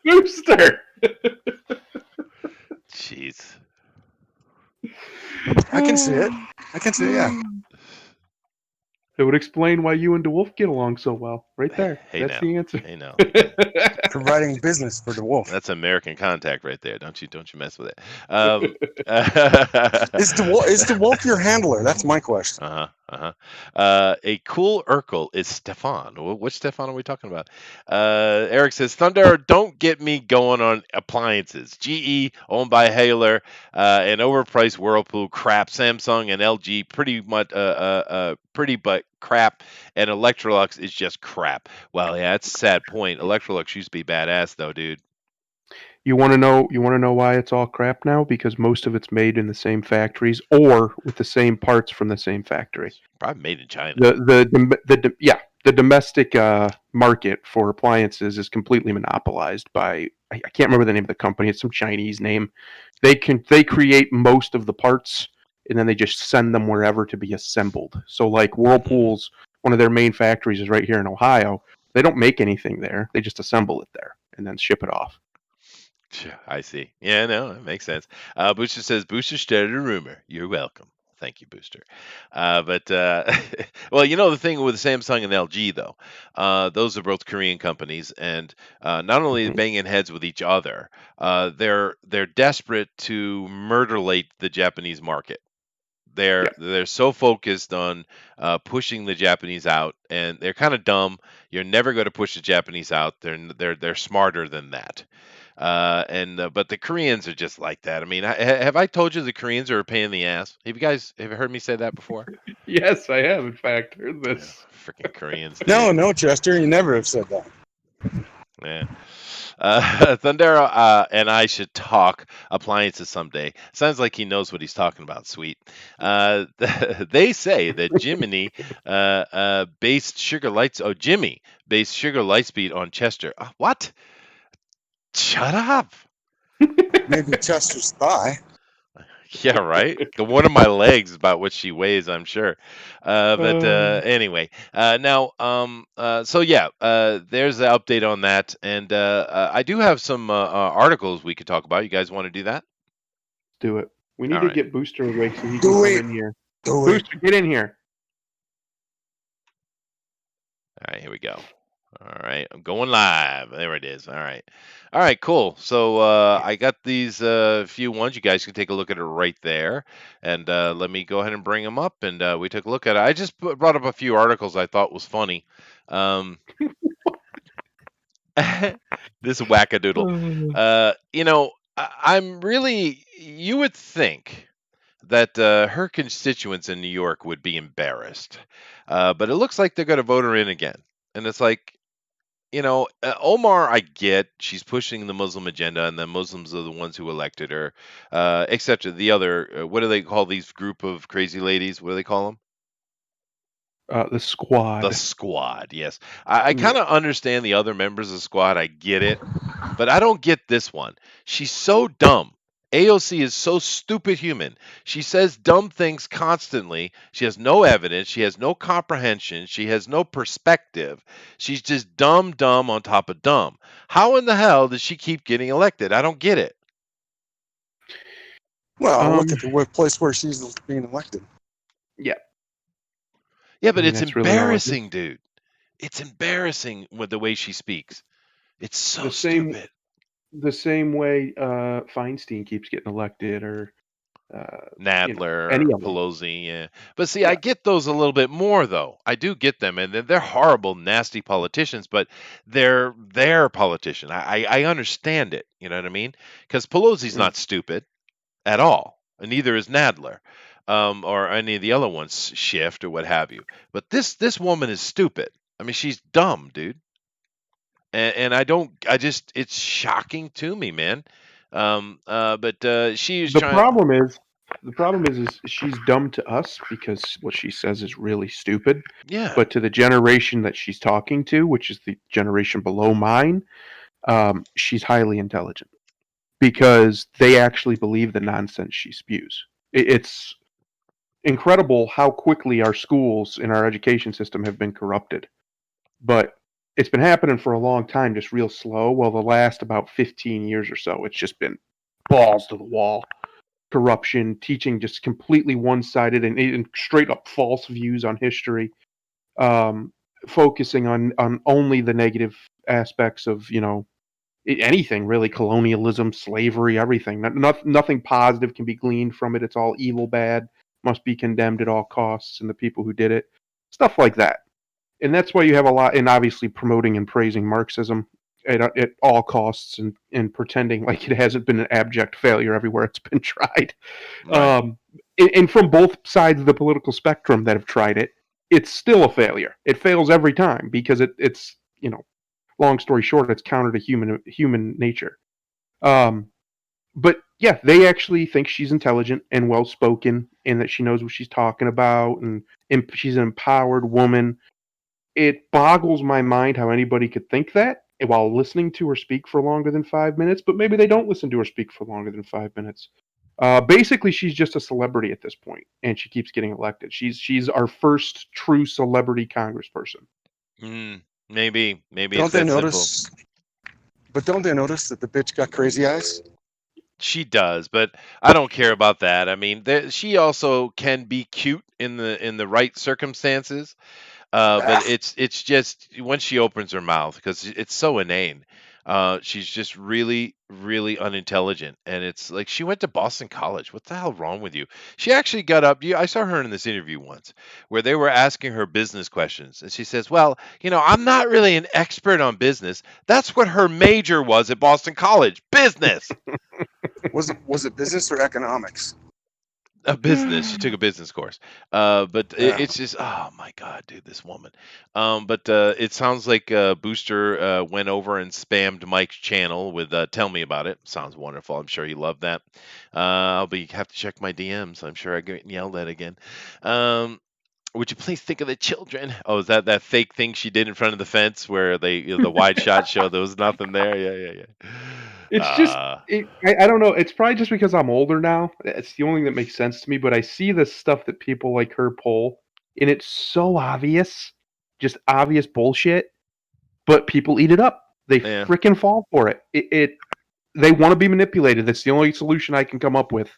Booster. Jeez. I can see it. I can see it. Yeah. It would explain why you and DeWolf get along so well. Right there. Hey That's now. the answer. Hey now. Providing business for the wolf. That's American contact right there. Don't you mess with it. Is the wolf your handler? That's my question. A cool Urkel is Stefan. Which Stefan are we talking about? Eric says, Thunder, don't get me going on appliances. GE, owned by Haler, and overpriced Whirlpool crap. Samsung and LG, pretty but crap. And Electrolux is just crap. Well, yeah, that's a sad point. Electrolux used to be badass, though, dude. You want to know? You want to know why it's all crap now? Because most of it's made in the same factories or with the same parts from the same factory. Probably made in China. The domestic market for appliances is completely monopolized by I can't remember the name of the company. It's some Chinese name. They create most of the parts and then they just send them wherever to be assembled. So like Whirlpool's one of their main factories is right here in Ohio. They don't make anything there. They just assemble it there and then ship it off. I see. Yeah, no, that makes sense. Booster says, Booster started a rumor. You're welcome. Thank you, Booster. Well, the thing with Samsung and LG, though, those are both Korean companies, and not only Mhm. banging heads with each other, they're desperate to murderlate the Japanese market. They're so focused on pushing the Japanese out, and they're kind of dumb. You're never going to push the Japanese out. They're smarter than that. But the Koreans are just like that. I mean, have I told you the Koreans are a pain in the ass? Have you guys heard me say that before? Yes, I have in fact heard Yeah, this. freaking Koreans, dude. No, Chester, you never have said that. Yeah. Thundera and I should talk appliances someday. Sounds like he knows what he's talking about. Sweet. They say that Jiminy based Sugar Lights. Oh, Jimmy based Sugar Lightspeed on Chester. What? Shut up. Maybe Chester's thigh. Yeah, right. One of my legs is about what she weighs, I'm sure. Anyway, now, so yeah, there's the update on that, and I do have some articles we could talk about. You guys want to do that? Do it. We All need to right. get Booster awake so he can Do come it. in here. Do it. Booster, get in here. All right, here we go. All right, I'm going live. There it is. All right, cool. So I got these few ones. You guys can take a look at it right there, and let me go ahead and bring them up, and we took a look at it. I just brought up a few articles I thought was funny. This wackadoodle. I'm really. You would think that her constituents in New York would be embarrassed, but it looks like they're going to vote her in again, and it's like. Omar, I get she's pushing the Muslim agenda, and the Muslims are the ones who elected her, except the other. What do they call these group of crazy ladies? What do they call them? The squad. The squad. Yes, I Yeah. kind of understand the other members of the squad. I get it, but I don't get this one. She's so dumb. AOC is so stupid human. She says dumb things constantly. She has no evidence. She has no comprehension. She has no perspective. She's just dumb on top of dumb. How in the hell does she keep getting elected? I don't get it. Well, look at the place where she's being elected. Yeah. Yeah, but I mean, it's that's really all it is. embarrassing, dude. It's embarrassing with the way she speaks. It's so The same stupid. the same way Feinstein keeps getting elected, or you know, any Nadler, of them. Pelosi, yeah. But see, I Yeah. get those a little bit more though. I do get them, and they're horrible, nasty politicians, but they're politician. I understand it. You know what I mean? Because Pelosi's Mm. not stupid at all, and neither is Nadler, or any of the other ones, Shift or what have you. But this woman is stupid. I mean, she's dumb, dude. And I don't. I just it's shocking to me, man. But she's The trying. problem is, is she's dumb to us because what she says is really stupid. Yeah. But to the generation that she's talking to, which is the generation below mine, she's highly intelligent because they actually believe the nonsense she spews. It's incredible how quickly our schools and our education system have been corrupted. But it's been happening for a long time, just real slow. Well, the last about 15 years or so, it's just been balls to the wall. Corruption, teaching just completely one sided and straight up false views on history, um, focusing on only the negative aspects of, anything really, colonialism, slavery, everything. Nothing positive can be gleaned from it. It's all evil, bad, must be condemned at all costs, and the people who did it, stuff like that. And that's why you have a lot, and obviously promoting and praising Marxism at all costs, and pretending like it hasn't been an abject failure everywhere it's been tried. Right. Um, and from both sides of the political spectrum that have tried it, it's still a failure. It fails every time because it's long story short, it's counter to human nature. Um, but yeah, they actually think she's intelligent and well spoken, and that she knows what she's talking about, and she's an empowered woman. It boggles my mind how anybody could think that while listening to her speak for longer than 5 minutes, but maybe they don't listen to her speak for longer than 5 minutes. Basically, she's just a celebrity at this point, and she keeps getting elected. She's our first true celebrity congressperson. Maybe it's Don't they that simple. notice? But don't they notice that the bitch got crazy eyes? She does, but I don't care about that. I mean, she also can be cute in the right circumstances. But Ah, it's just once she opens her mouth because it's so inane. She's just really unintelligent, and it's like she went to Boston College. What the hell wrong with you? She actually got up. I saw her in this interview once where they were asking her business questions, and she says, "Well, I'm not really an expert on business." That's what her major was at Boston College, business. was it business or economics? A business. She took a business course. But Yeah. it's just, oh my God, dude, this woman. But it sounds like Booster went over and spammed Mike's channel with "Tell me about it." Sounds wonderful. I'm sure he loved that. Have to check my DMs. I'm sure I get yelled at again. Um, would you please think of the children? Oh, is that fake thing she did in front of the fence where the wide shot showed there was nothing there? Yeah. It's just, I don't know. It's probably just because I'm older now. It's the only thing that makes sense to me. But I see the stuff that people like her pull, and it's so obvious, just obvious bullshit. But people eat it up. They Yeah. freaking fall for it. They want to be manipulated. That's the only solution I can come up with,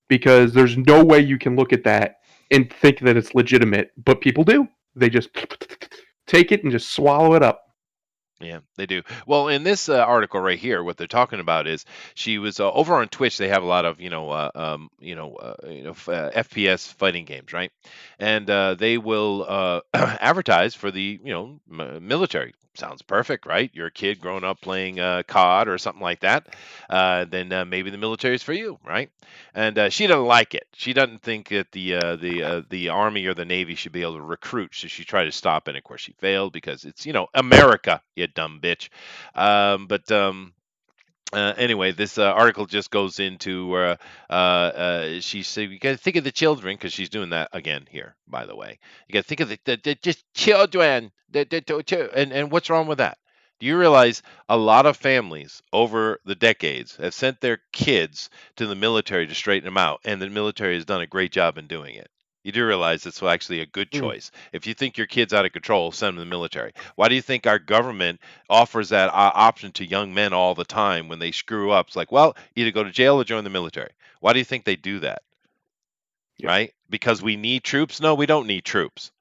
because there's no way you can look at that and think that it's legitimate. But people do. They just take it and just swallow it up. Yeah, they do. Well, in this article right here, what they're talking about is she was over on Twitch. They have a lot of FPS fighting games, right? And they will advertise for the military. Sounds perfect, right? You're a kid growing up playing COD or something like that. Then maybe the military is for you, right? And she doesn't like it. She doesn't think that the army or the navy should be able to recruit. So she tried to stop it. And of course, she failed because it's America, you dumb bitch. But Anyway, this article just goes into she said you got to think of the children because she's doing that again here. By the way, you got to think of the just children. And what's wrong with that? Do you realize a lot of families over the decades have sent their kids to the military to straighten them out, and the military has done a great job in doing it. You do realize it's actually a good Mm. choice. If you think your kid's out of control, send them to the military. Why do you think our government offers that option to young men all the time when they screw up? It's like, well, either go to jail or join the military. Why do you think they do that? Yeah. Right? Because we need troops? No, we don't need troops.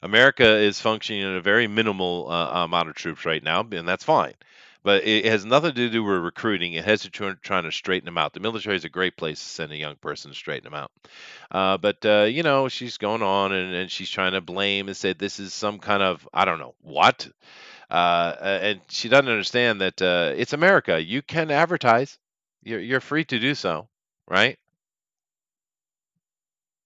America is functioning at a very minimal amount of troops right now, and that's fine. But it has nothing to do with recruiting. It has to trying to straighten them out. The military is a great place to send a young person to straighten them out. But she's going on and she's trying to blame and say this is some kind of I don't know what. And she doesn't understand that it's America. You can advertise. You're free to do so, right?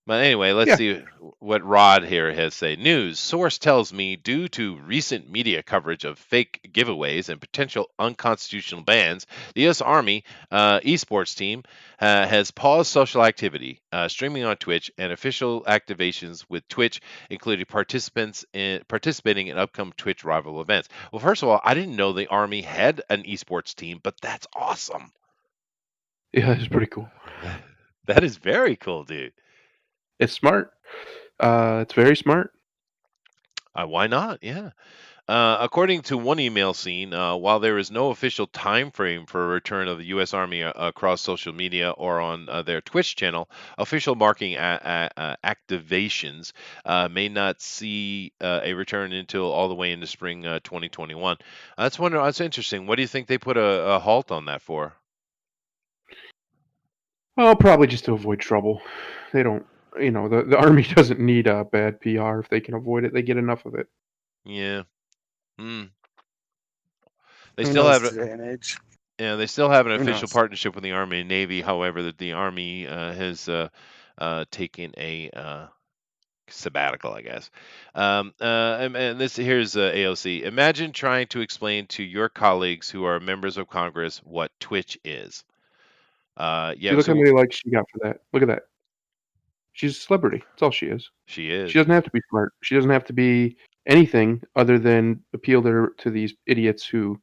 But anyway, let's Yeah, see what Rod here has say. News source tells me due to recent media coverage of fake giveaways and potential unconstitutional bans, the U.S. Army esports team has paused social activity, streaming on Twitch, and official activations with Twitch, including participating in upcoming Twitch rival events. Well, first of all, I didn't know the Army had an esports team, but that's awesome. yeah, it's pretty cool. That is very cool, dude. It's smart. It's very smart. Why not? Yeah. According to one email seen, while there is no official time frame for a return of the U.S. Army across social media or on their Twitch channel, official marketing activations may not see a return until all the way into spring 2021. That's interesting. What do you think they put a halt on that for? Well, probably just to avoid trouble. They don't, the army doesn't need a bad PR if they can avoid it. They get enough of it. Yeah. Hmm. They Who still knows have today and age? Yeah, they still have an Who official knows? partnership with the Army and Navy. However, that the Army has taken a sabbatical, I guess. And this here's AOC. Imagine trying to explain to your colleagues who are members of Congress what Twitch is. See, Yeah, look how so many likes she got for that. Look at that. She's a celebrity. That's all she is. she She is. doesn't have to be smart. She doesn't have to be anything other than appeal to these idiots who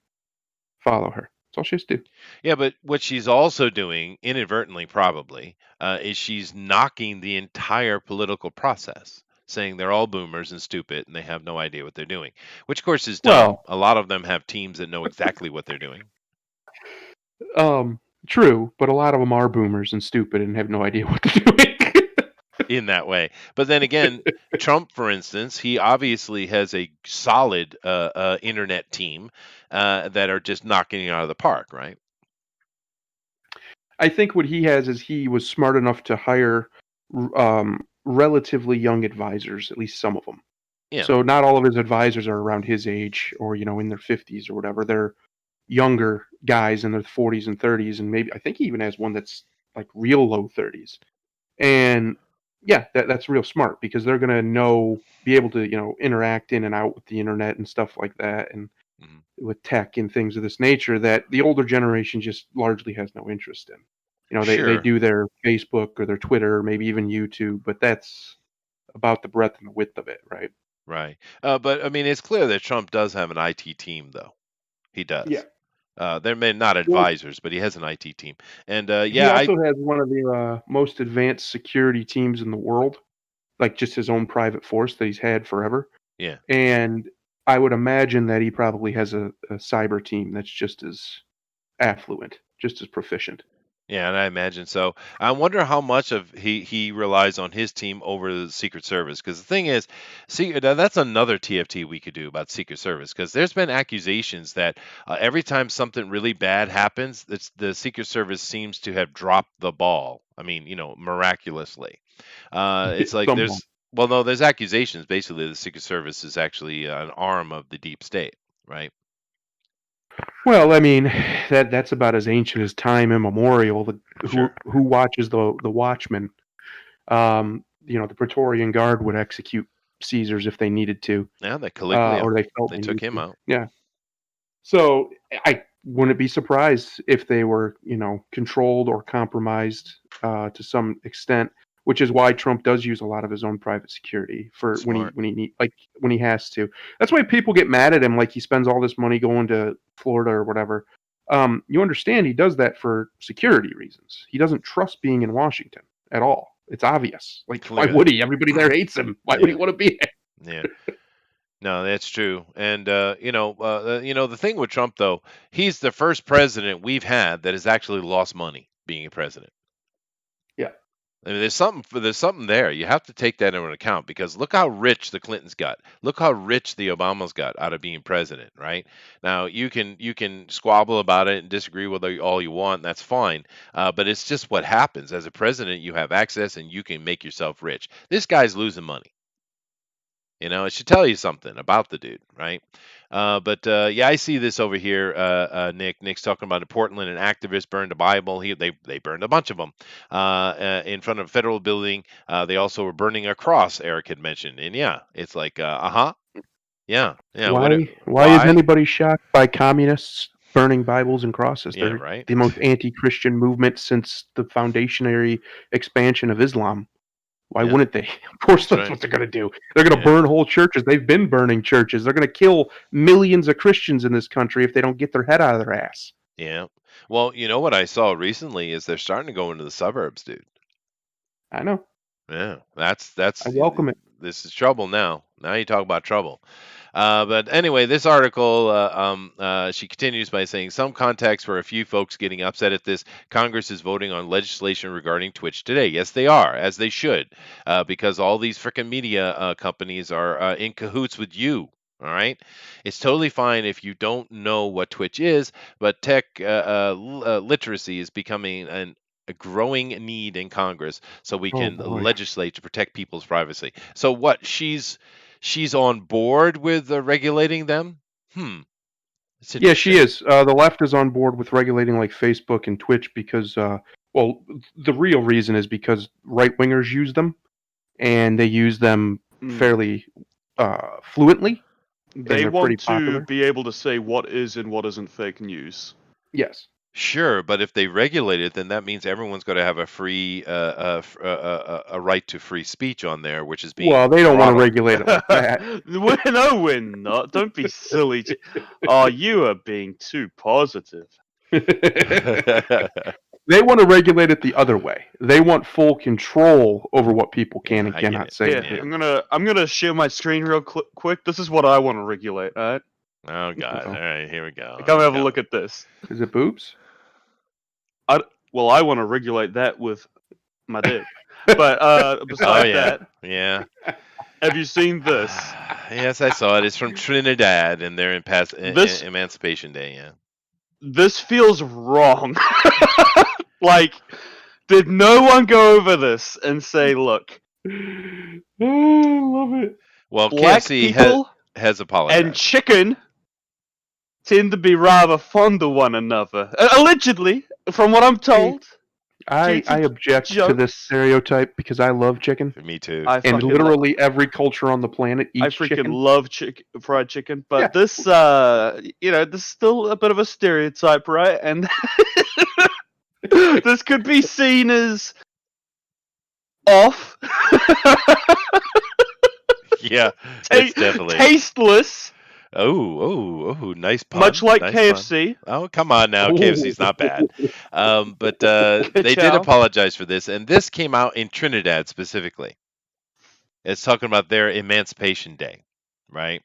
follow her. That's all she has to do. Yeah, but what she's also doing, inadvertently probably, is she's knocking the entire political process, saying they're all boomers and stupid and they have no idea what they're doing, which of course is dumb. Well, A lot of them have teams that know exactly what they're doing um, true, but a lot of them are boomers and stupid and have no idea what they're doing. in that way. But then again, Trump, for instance, he obviously has a solid internet team that are just knocking it out of the park, right? I think what he has is he was smart enough to hire relatively young advisors, at least some of them. Yeah, So not all of his advisors are around his age or in their 50s or whatever. They're younger guys in their 40s and 30s, and maybe I think he even has one that's like real low 30s. And yeah, that's real smart because they're gonna be able to interact in and out with the internet and stuff like that, and mhm. with tech and things of this nature that the older generation just largely has no interest in. They Sure, do their Facebook or their Twitter, or maybe even YouTube, but that's about the breadth and the width of it, right? right. But I mean, it's clear that Trump does have an IT team, though. He Yeah. does. They're not Well, advisors, but he has an IT team. And he yeah, I also has one of the most advanced security teams in the world, like just his own private force that he's had forever. yeah. And I would imagine that he probably has a cyber team that's just as affluent, just as proficient. Yeah, and I imagine so. I wonder how much of he relies on his team over the Secret Service. Because the thing is, see, that's another TFT we could do about Secret Service. Because there's been accusations that every time something really bad happens, the Secret Service seems to have dropped the ball. I mean, miraculously. It's like Somehow. there's accusations. Basically, the Secret Service is actually an arm of the deep state, right? Well, I mean, that's about as ancient as time immemorial. Who Sure. watches the Watchmen? The Praetorian Guard would execute Caesars if they needed to, Yeah, that Caligula, or they felt they they took needed him to. out. Yeah. So I wouldn't be surprised if they were, controlled or compromised to some extent, which is why Trump does use a lot of his own private security for Smart. when he has to. That's why people get mad at him, like he spends all this money going to Florida or whatever. You understand he does that for security reasons. He doesn't trust being in Washington at all. It's obvious. Like, why Clearly. would he? Everybody there hates him. Why would he Yeah. want to be there? Yeah. No, that's true. And the thing with Trump though, he's the first president we've had that has actually lost money being a president. Yeah. I mean, there's something there. You have to take that into account because look how rich the Clintons got. Look how rich the Obamas got out of being president, right? Now you can squabble about it and disagree with all you want. That's fine. But it's just what happens as a president. You have access and you can make yourself rich. This guy's losing money. It should tell you something about the dude, right? But yeah, I see this over here. Nick, Nick's talking about in Portland, an activist burned a Bible. They burned a bunch of them in front of a federal building. They also were burning a cross. Eric had mentioned, and yeah, it's like, yeah, yeah. Why is anybody shocked by communists burning Bibles and crosses? Yeah, They're right. the most anti-Christian movement since the foundationary expansion of Islam. Why Yeah. wouldn't they? Of course, that's right. what they're going to do. They're going to Yeah. burn whole churches. They've been burning churches. They're going to kill millions of Christians in this country if they don't get their head out of their ass. Yeah. Well, you know what I saw recently is they're starting to go into the suburbs, dude. I know. Yeah, that's I welcome it. this is trouble now. Now you talk about trouble. But anyway, this article, she continues by saying some context for a few folks getting upset at this. Congress is voting on legislation regarding Twitch today. Yes, they are, as they should, because all these frickin' media companies are in cahoots with you. All right, it's totally fine if you don't know what Twitch is, but tech literacy is becoming a growing need in Congress, so we Oh, can boy. legislate to protect people's privacy. So what? She's on board with regulating them. It's Yeah, she interesting. is. The left is on board with regulating like Facebook and Twitch because, well, the real reason is because right wingers use them, and they use them fairly fluently. They they're pretty want to popular. be able to say what is and what isn't fake news. Yes. Sure, but if they regulate it, then that means everyone's going to have a free, a right to free speech on there, which is being Well, they don't want to throttled. regulate it like that. No, we're not. Don't be silly. Oh, you are being too positive. They want to regulate it the other way. They want full control over what people can and I get cannot it. say. Here, Yeah. I'm gonna share my screen real quick. This is what I want to regulate. All right, Oh God! Uh-oh. All right, here we go. come have a look at this. Is it boobs? Well, I want to regulate that with my dick. But Oh besides yeah, that, yeah. have you seen this? Yes, I saw it. It's from Trinidad, and they're in This- Emancipation Day. Yeah. This feels wrong. Like, did no one go over this and say, look, Oh, I love it. Well, black KFC people has apologized. and chicken tend to be rather fond of one another. Allegedly, from what I'm told. I object to this jokes. stereotype because I love chicken. Me too. I And fucking literally every culture on the planet I eats freaking chicken. love fried chicken, but Yeah. this, this is still a bit of a stereotype, right? And this could be seen as off, Yeah, it's definitely. tasteless, Oh, nice pun. much like nice pun. KFC. Oh, come on now. KFC's not bad. But Good they did job. apologize for this, and this came out in Trinidad specifically. It's talking about their Emancipation Day, right?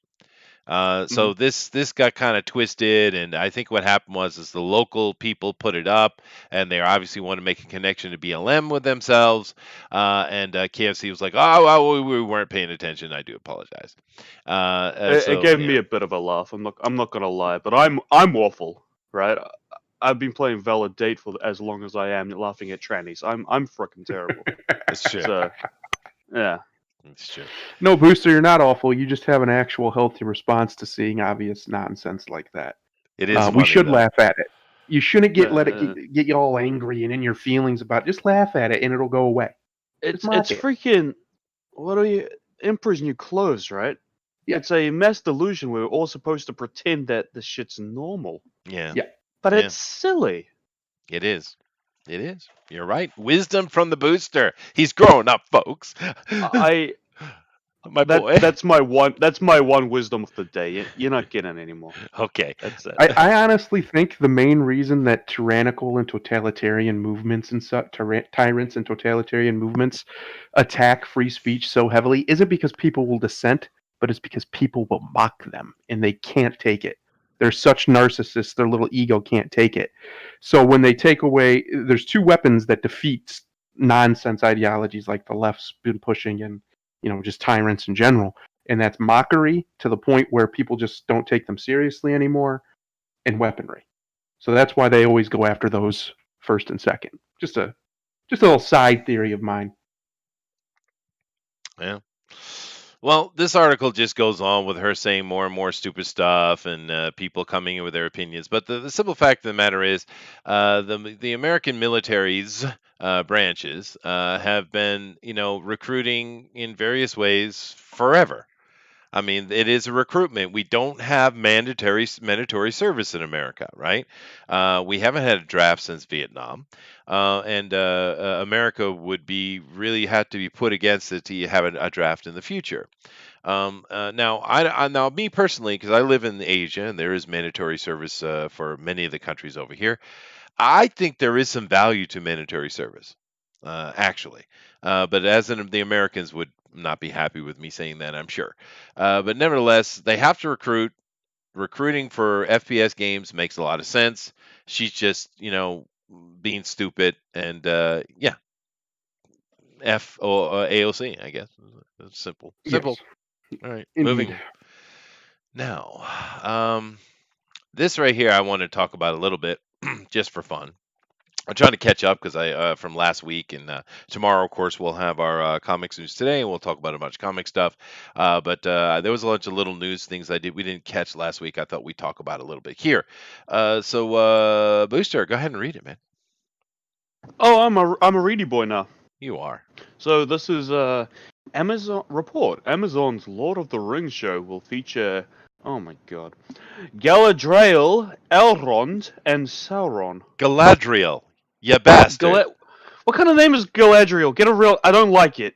So this got kind of twisted, and I think what happened was is the local people put it up, and they obviously want to make a connection to BLM with themselves. And KFC was like, "Oh, well, we weren't paying attention. I do apologize." It gave me a bit of a laugh. I'm not gonna lie, but I'm awful, right? I've been playing Validate for as long as I am, laughing at trannies. I'm freaking terrible. It's true. So, yeah. It's true. No, Booster, you're not awful. You just have an actual healthy response to seeing obvious nonsense like that. It is. We funny, should though. laugh at it. You shouldn't let it get you all angry and in your feelings about it. Just laugh at it and it'll go away. It's mock it. freaking. What are you? Emperor's New Clothes, right? Yeah. It's a mass delusion. We're all supposed to pretend that this shit's normal, Yeah. Yeah. but Yeah. it's silly. It is. It is. You're right. Wisdom from the booster. He's grown up, folks. My boy. That's my one wisdom of the day. You're not getting any more. Okay. That's it. I honestly think the main reason that tyrannical and totalitarian movements and tyrants and totalitarian movements attack free speech so heavily isn't because people will dissent, but it's because people will mock them and they can't take it. They're such narcissists, their little ego can't take it. So when they take away, there's two weapons that defeat nonsense ideologies like the left's been pushing, and just tyrants in general. And that's mockery to the point where people just don't take them seriously anymore, and weaponry. So that's why they always go after those first and second. Just a little side theory of mine. Yeah. Well, this article just goes on with her saying more and more stupid stuff, and people coming in with their opinions. But the simple fact of the matter is, the American military's branches have been, recruiting in various ways forever. I mean, it is a recruitment. We don't have mandatory service in America, right? We haven't had a draft since Vietnam, and America would be really had to be put against it to have a draft in the future. Now, me personally, because I live in Asia and there is mandatory service for many of the countries over here. I think there is some value to mandatory service, actually. But the Americans would not be happy with me saying that, I'm sure. But nevertheless, they have to recruit. Recruiting for FPS games makes a lot of sense. She's just, being stupid, and yeah, AOC, I guess. It's simple. Simple. Yes, All right, indeed. moving now. This right here, I want to talk about a little bit, just for fun. I'm trying to catch up because I from last week, and tomorrow, of course, we'll have our comics news today, and we'll talk about a bunch of comic stuff. But there was a bunch of little news things we didn't catch last week. I thought we'd talk about a little bit here. So Booster, go ahead and read it, man. Oh, I'm a reedy boy now. You are. So this is Amazon report. Amazon's Lord of the Rings show will feature, oh my god, Galadriel, Elrond, and Sauron. Galadriel, you bastard. What kind of name is Galadriel? Get a real. I don't like it.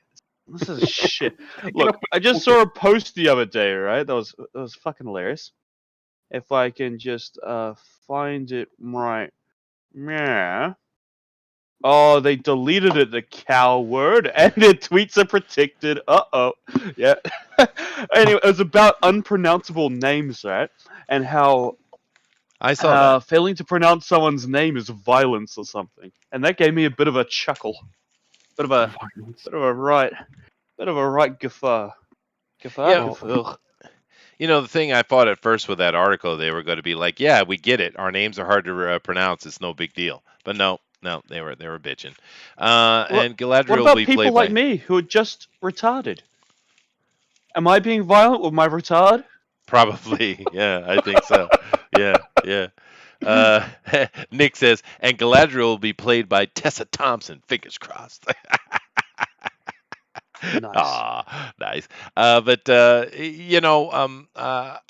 This is shit. Look, I just saw a post the other day, right? That was fucking hilarious. If I can just find it right. Yeah. Oh, they deleted it, the cow word, and their tweets are protected. Uh-oh. Yeah. Anyway, it was about unpronounceable names, right? And how I saw that. failing to pronounce someone's name is violence or something. And that gave me a bit of a chuckle. Bit of a right guffaw. Yeah. Ugh. The thing I thought at first with that article, they were going to be like, "Yeah, we get it. Our names are hard to pronounce. It's no big deal." But no, they were bitching. And Galadriel What will about be people played like by. me who are just retarded? Am I being violent with my retard? Probably, yeah, I think so. Yeah, yeah. Uh, Nick says, and Galadriel will be played by Tessa Thompson. Fingers crossed. Nice. Nice.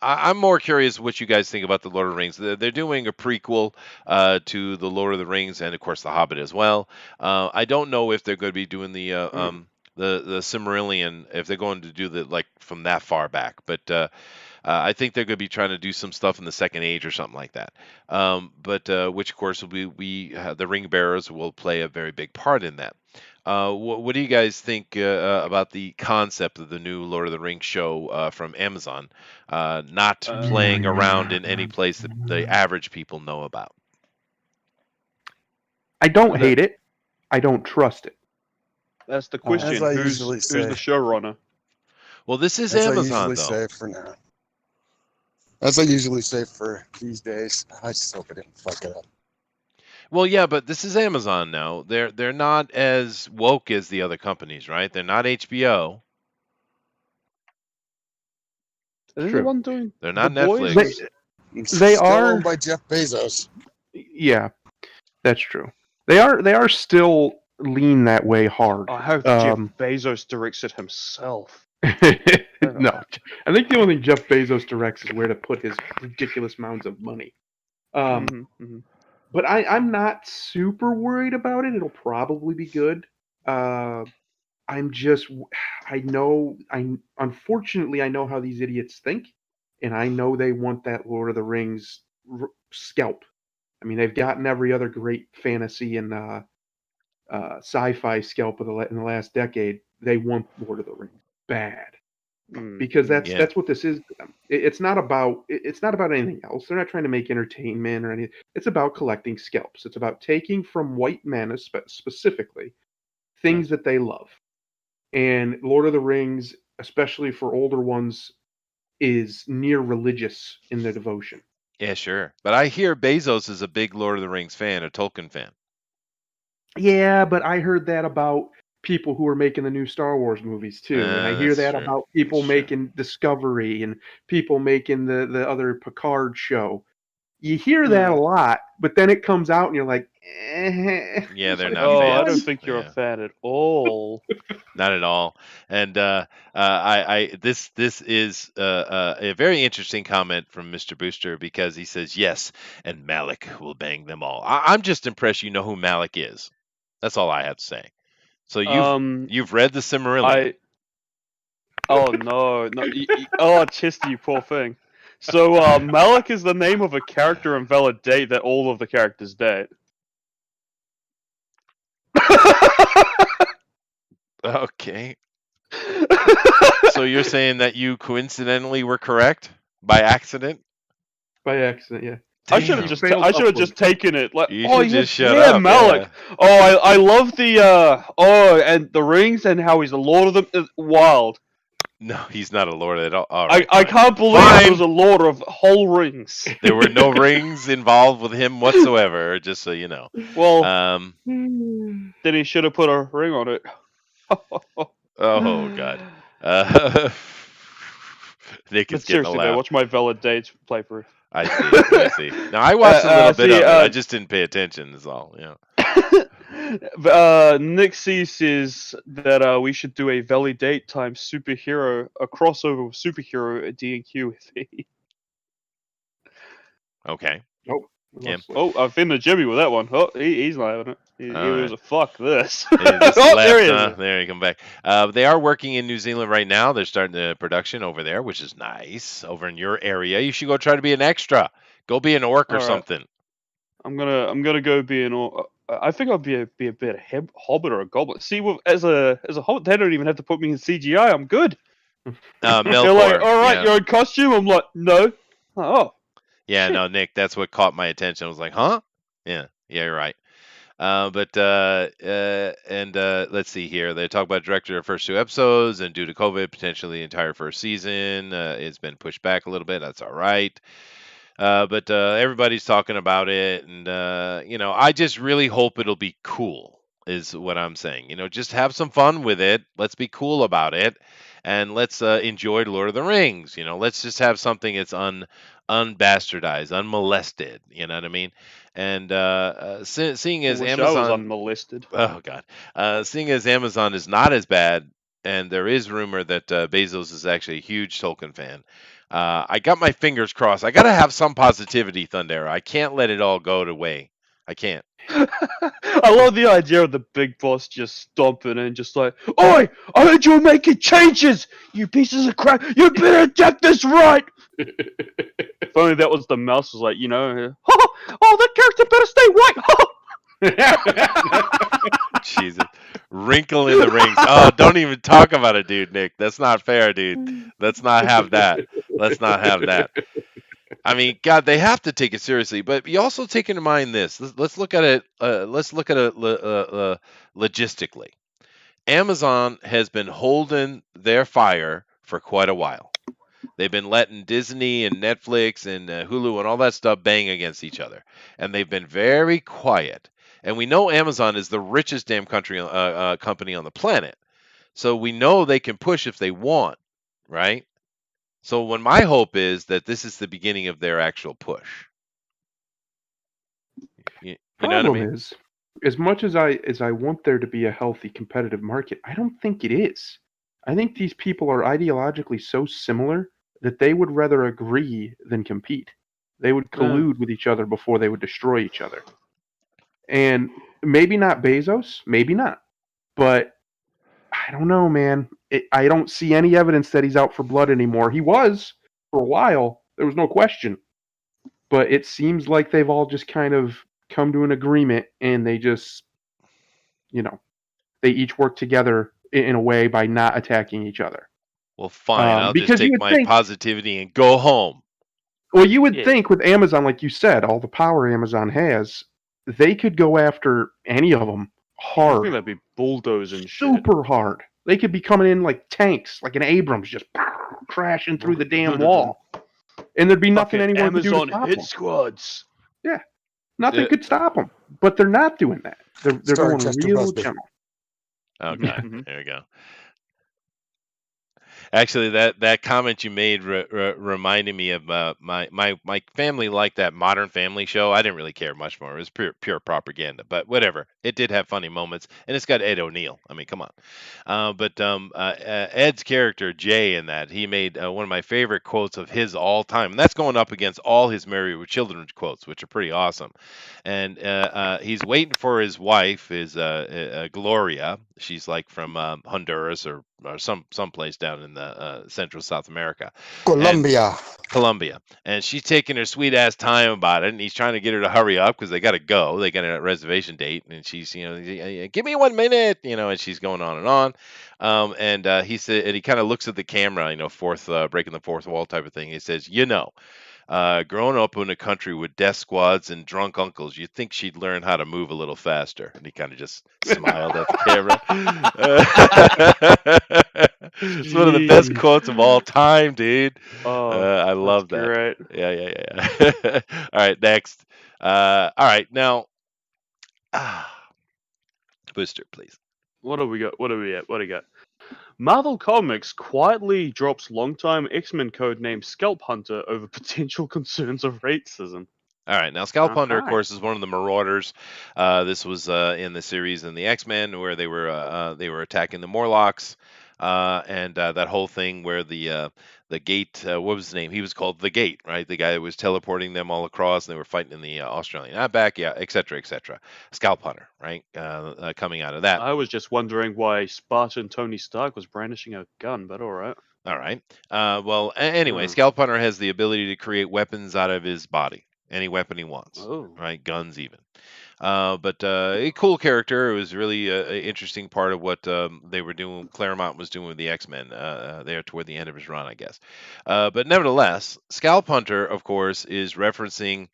I'm more curious what you guys think about the Lord of the Rings. They're doing a prequel to the Lord of the Rings, and of course the Hobbit as well. I don't know if they're going to be doing the Silmarillion, if they're going to do the like from that far back, but. I think they're going to be trying to do some stuff in the Second Age or something like that. Which of course will be the Ring Bearers will play a very big part in that. What do you guys think about the concept of the new Lord of the Rings show from Amazon, not playing around in any place that the average people know about? I don't hate it. I don't trust it. That's the question. As I Who's usually the say. showrunner? Well, this is As I Amazon, usually though. say for now. As I usually say for these days, I just hope I didn't fuck it up. Well, yeah, but this is Amazon now. They're not as woke as the other companies, right? They're not HBO. Is True. the one doing They're not The Boys? Netflix. They Still are owned by Jeff Bezos. Yeah, that's true. They are still lean that way hard. I hope Jeff Bezos directs it himself. No, I think the only thing Jeff Bezos directs is where to put his ridiculous amounts of money. But I'm not super worried about it. It'll probably be good. Unfortunately, I know how these idiots think, and I know they want that Lord of the Rings scalp. I mean, they've gotten every other great fantasy and sci-fi scalp in the last decade. They want Lord of the Rings bad. Because that's what this is. It's not about anything else. They're not trying to make entertainment or anything. It's about collecting scalps. It's about taking from white men specifically things that they love. And Lord of the Rings, especially for older ones, is near religious in their devotion. Yeah, sure. But I hear Bezos is a big Lord of the Rings fan, a Tolkien fan. Yeah, but I heard that about people who are making the new Star Wars movies too, and I hear That's that true. about people That's true. making Discovery and people making the other Picard show. You hear that a lot, but then it comes out and you're like, Yeah, they're It's not Oh, fans. I don't think you're Yeah. a fan at all. Not at all. And this is a very interesting comment from Mr. Booster because he says yes, and Malik will bang them all. I'm just impressed you know who Malik is. That's all I have to say. So you've read the Silmarillion. Oh no, no! Oh, Chisty, you poor thing. So Malik is the name of a character in Valid Date that all of the characters date. Okay. So you're saying that you coincidentally were correct by accident? by accident, yeah. I should have Damn. just Failed I should have upward. just taken it. Like, You oh should just shut yeah, up. Malik. Yeah. Oh, I love the and the rings and how he's a lord of them. Wild. No, he's not a lord at all. All right, I fine. can't believe Fine. he was a lord of whole rings. There were no rings involved with him whatsoever, just so you know. Well, Um, then he should have put a ring on it. oh God. Uh, Nick But is getting a seriously, man, laugh. watch my Valid Dates playthrough. I see. I see. Now I watched a little bit see, of it. I just didn't pay attention. Is all. Yeah. Nick C says that we should do a Valley Date times superhero, a crossover with superhero D&Q with me. Okay. Nope. Yeah. Oh, I've been to Jimmy with that one. Oh, he's not having it. He All was right. a fuck this. He just Oh, left, there he is. huh? There you come back. They are working in New Zealand right now. They're starting the production over there, which is nice. Over in your area, you should go try to be an extra. Go be an orc or All right. something. I'm gonna go be an. I think I'll be a bit of hobbit or a goblin. See, as a hobbit, they don't even have to put me in CGI. I'm good. They're like, Melkor. all right, Yeah. you're in costume. I'm like, no. Oh, Yeah, no, Nick, that's what caught my attention. I was like, huh? Yeah, you're right. Let's see here. They talk about director of first two episodes, and due to COVID, potentially the entire first season. It's been pushed back a little bit. That's all right. But everybody's talking about it, and I just really hope it'll be cool. Is what I'm saying. Just have some fun with it. Let's be cool about it, and let's enjoy Lord of the Rings. Let's just have something that's unbastardized, unmolested. You know what I mean? And seeing I as wish I was Amazon, unmolested. oh God, seeing as Amazon is not as bad, and there is rumor that Bezos is actually a huge Tolkien fan. I got my fingers crossed. I got to have some positivity, Thundera. I can't let it all go to way. I can't. I love the idea of the big boss just stomping and just like, "Oi! I heard you were making changes. You pieces of crap. You better get this right." If only that was the mouse. Was like, oh, that character better stay white. Jesus. Wrinkle in the rings. Oh, don't even talk about it, dude, Nick. That's not fair, dude. Let's not have that. Let's not have that. I mean, God, they have to take it seriously, but you also take into mind this. Let's look at it. Let's look at it logistically. Amazon has been holding their fire for quite a while. They've been letting Disney and Netflix and Hulu and all that stuff bang against each other, and they've been very quiet. And we know Amazon is the richest damn company on the planet, so we know they can push if they want, right? So when my hope is that this is the beginning of their actual push. You know what I Problem mean? is, as much as I want there to be a healthy competitive market, I don't think it is. I think these people are ideologically so similar that they would rather agree than compete. They would collude with each other before they would destroy each other. And maybe not Bezos, maybe not. But I don't know, man. I don't see any evidence that he's out for blood anymore. He was for a while. There was no question. But it seems like they've all just kind of come to an agreement and they just, they each work together in a way by not attacking each other. Well, fine. I'll just because you take would my think- positivity and go home. Well, you would Yeah. think with Amazon, like you said, all the power Amazon has, they could go after any of them I think hard. that'd be bulldozing shit. super hard. They could be coming in like tanks, like an Abrams, just crashing through the damn wall, and there'd be nothing Fucking anyone could do to Amazon stop hit them. squads. Yeah, nothing Uh, could stop them. But they're not doing that. They're Starring going Chester real Busby. gentle. Okay, Mhm. there we go. Actually, that comment you made reminded me of my family liked that Modern Family show. I didn't really care much for it. It was pure propaganda, but whatever. It did have funny moments, and it's got Ed O'Neill. I mean, come on. Ed's character Jay in that he made one of my favorite quotes of his all time, and that's going up against all his Married with Children quotes, which are pretty awesome. And he's waiting for his wife, is Gloria. She's like from Honduras or someplace down in the Central South America, and Colombia. Colombia, and she's taking her sweet ass time about it, and he's trying to get her to hurry up because they got to go. They got a reservation date, and she's, give me 1 minute, and she's going on and on. And he said, and he kind of looks at the camera, fourth breaking the fourth wall type of thing. He says, growing up in a country with death squads and drunk uncles, you'd think she'd learn how to move a little faster. And he kind of just smiled at the camera. It's one of the best Jeez. quotes of all time, dude. Oh, I love that's that. great. Yeah. All right, next. All right, now, Booster, please. What do we got? What do we at? What do you got? Marvel Comics quietly drops longtime X-Men codename Scalp Hunter over potential concerns of racism. All right, now Scalp Hunter, of Okay. course, is one of the Marauders. This was in the series in the X-Men where they were attacking the Morlocks, and that whole thing where the Gate, what was his name? He was called the Gate, right? The guy that was teleporting them all across, and they were fighting in the Australian outback, yeah, etc., etc. Scalp Hunter, right? Coming out of that. I was just wondering why Spartan Tony Stark was brandishing a gun, but all right. All right. Well, anyway, Hmm. Scalp Hunter has the ability to create weapons out of his body, any weapon he wants, Oh. right? Guns, even. But a cool character. It was really an interesting part of what they were doing. Claremont was doing with the X-Men there toward the end of his run, I guess. But nevertheless, Scalp Hunter, of course, is referencing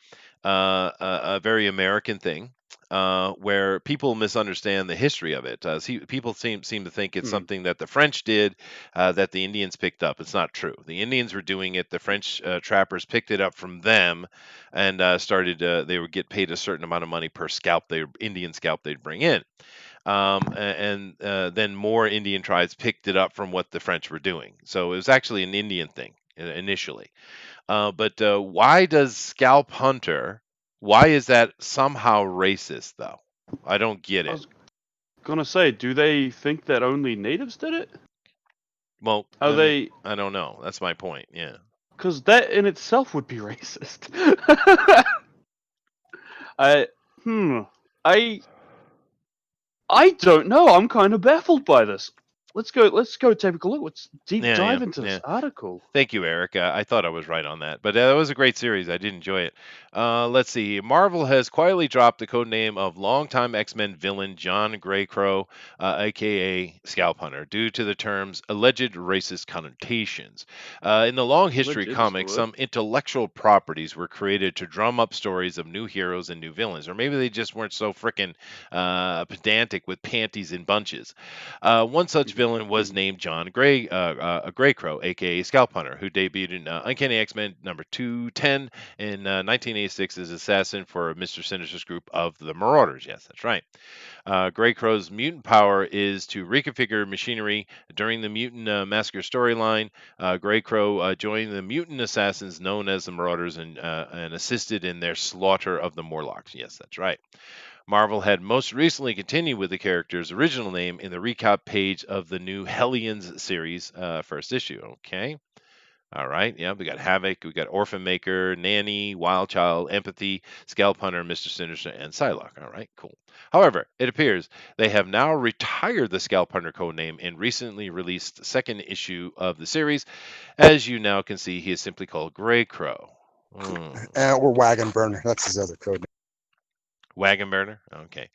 a very American thing. Where people misunderstand the history of it. People seem to think it's Hmm. something that the French did, that the Indians picked up. It's not true. The Indians were doing it. The French trappers picked it up from them, and started. They would get paid a certain amount of money per scalp, Indian scalp they'd bring in. And then more Indian tribes picked it up from what the French were doing. So it was actually an Indian thing initially. But why does Scalp Hunter? Why is that somehow racist, though? I don't get I it. was gonna say, do they think that only natives did it? Well, Are they? I don't know. That's my point. Yeah. Because that in itself would be racist. I I don't know. I'm kind of baffled by this. Let's go take a look. Let's deep Yeah, dive yeah, into this yeah. article. Thank you, Eric. I thought I was right on that, but it was a great series. I did enjoy it. Let's see. Marvel has quietly dropped the code name of longtime X-Men villain John Greycrow, aka Scalp Hunter, due to the term's alleged racist connotations. In the long history Alleged is the comics, word. some intellectual properties were created to drum up stories of new heroes and new villains, or maybe they just weren't so frickin' pedantic with panties and bunches. One such villain was named John Greycrow, aka Scalp Hunter, who debuted in Uncanny X-Men number 210 in 1986 as assassin for Mr. Sinister's group of the Marauders. Yes, that's right. Greycrow's mutant power is to reconfigure machinery. During the Mutant Massacre storyline, Greycrow joined the mutant assassins known as the Marauders and assisted in their slaughter of the Morlocks. Yes, that's right. Marvel had most recently continued with the character's original name in the recap page of the new Hellions series, first issue. Okay. All right. Yeah, we got Havoc, we got Orphan Maker, Nanny, Wild Child, Empathy, Scalp Hunter, Mr. Sinister, and Psylocke. All right, cool. However, it appears they have now retired the Scalp Hunter codename in recently released second issue of the series. As you now can see, he is simply called Greycrow. Or Wagon Burner. That's his other code. Wagon burner? Okay.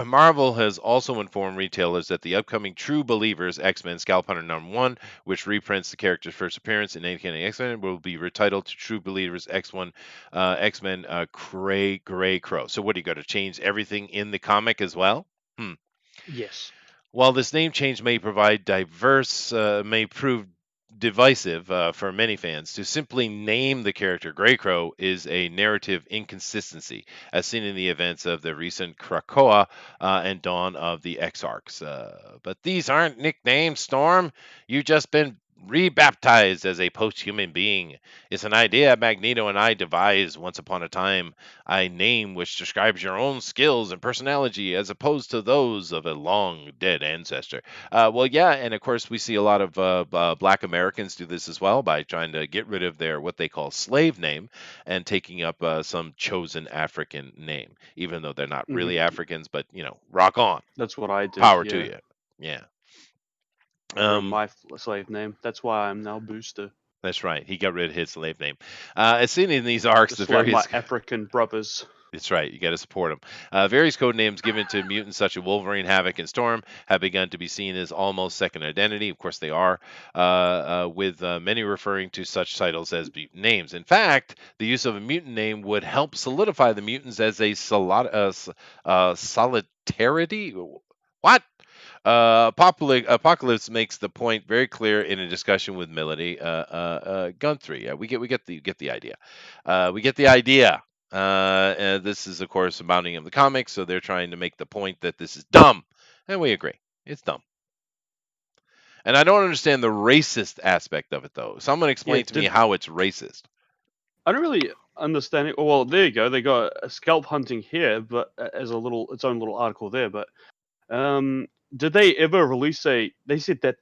Marvel has also informed retailers that the upcoming True Believers X-Men Scalp Hunter #1, which reprints the character's first appearance in Uncanny X-Men, will be retitled to True Believers X1 X-Men Grey Crow. So what, are you going to change everything in the comic as well? Yes. While this name change may may prove divisive for many fans, to simply name the character Greycrow is a narrative inconsistency, as seen in the events of the recent Krakoa and dawn of the Exarchs. But these aren't nicknames, Storm. You've just been rebaptized as a post-human being. It's an idea Magneto and I devised once upon a time, a name which describes your own skills and personality as opposed to those of a long dead ancestor. Well, yeah, and of course we see a lot of Black Americans do this as well by trying to get rid of their what they call slave name and taking up some chosen African name, even though they're not Hmm. really Africans. But rock on, That's what I did. power to Yeah. you. Yeah. I ruined Um, my slave name. That's why I'm now Booster. that's right. He got rid of his slave name. As seen in these arcs, the Just like my various African brothers. That's right. You got to support them. Various code names given to mutants such as Wolverine, Havoc, and Storm have begun to be seen as almost second identity. Of course, they are, with many referring to such titles as mutant names. In fact, the use of a mutant name would help solidify the mutants as a solidarity. What? Apocalypse makes the point very clear in a discussion with Melody Guthrie. We get the idea. We get the idea. And this is, of course, a mounting of the comics, so they're trying to make the point that this is dumb, and we agree, it's dumb. And I don't understand the racist aspect of it, though. Someone Yeah. explain to me how it's racist. I don't really understand it. Well, there you go. They got a scalp hunting here, but as its own little article there. But did they ever release a? They said that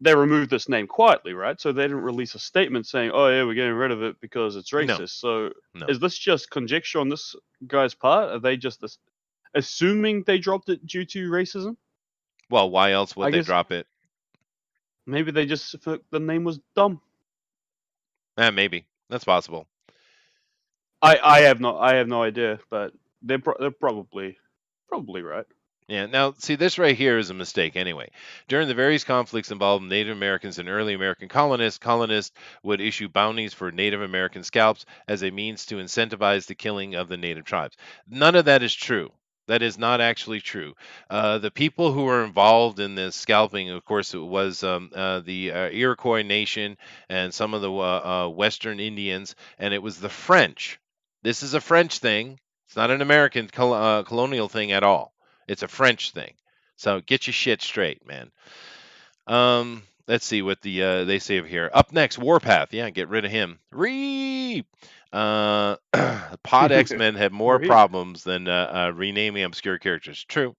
they removed this name quietly, right? So they didn't release a statement saying, "Oh yeah, we're getting rid of it because it's No, racist." So no. is this just conjecture on this guy's part? Are they just assuming they dropped it due to racism? Well, why else would I they guess drop it? maybe they just thought the name was dumb. Maybe that's possible. I have no idea, but they're probably right. Yeah, now see, this right here is a mistake anyway. During the various conflicts involving Native Americans and early American colonists would issue bounties for Native American scalps as a means to incentivize the killing of the native tribes. None of that is true. That is not actually true. The people who were involved in this scalping, of course, it was the Iroquois Nation and some of the Western Indians, and it was the French. This is a French thing. It's not an American colonial thing at all. It's a French thing. So get your shit straight, man. Let's see what they say over here. Up next, Warpath. Yeah, get rid of him. Reap. Pod X-Men have more Reap. problems than renaming obscure characters. True.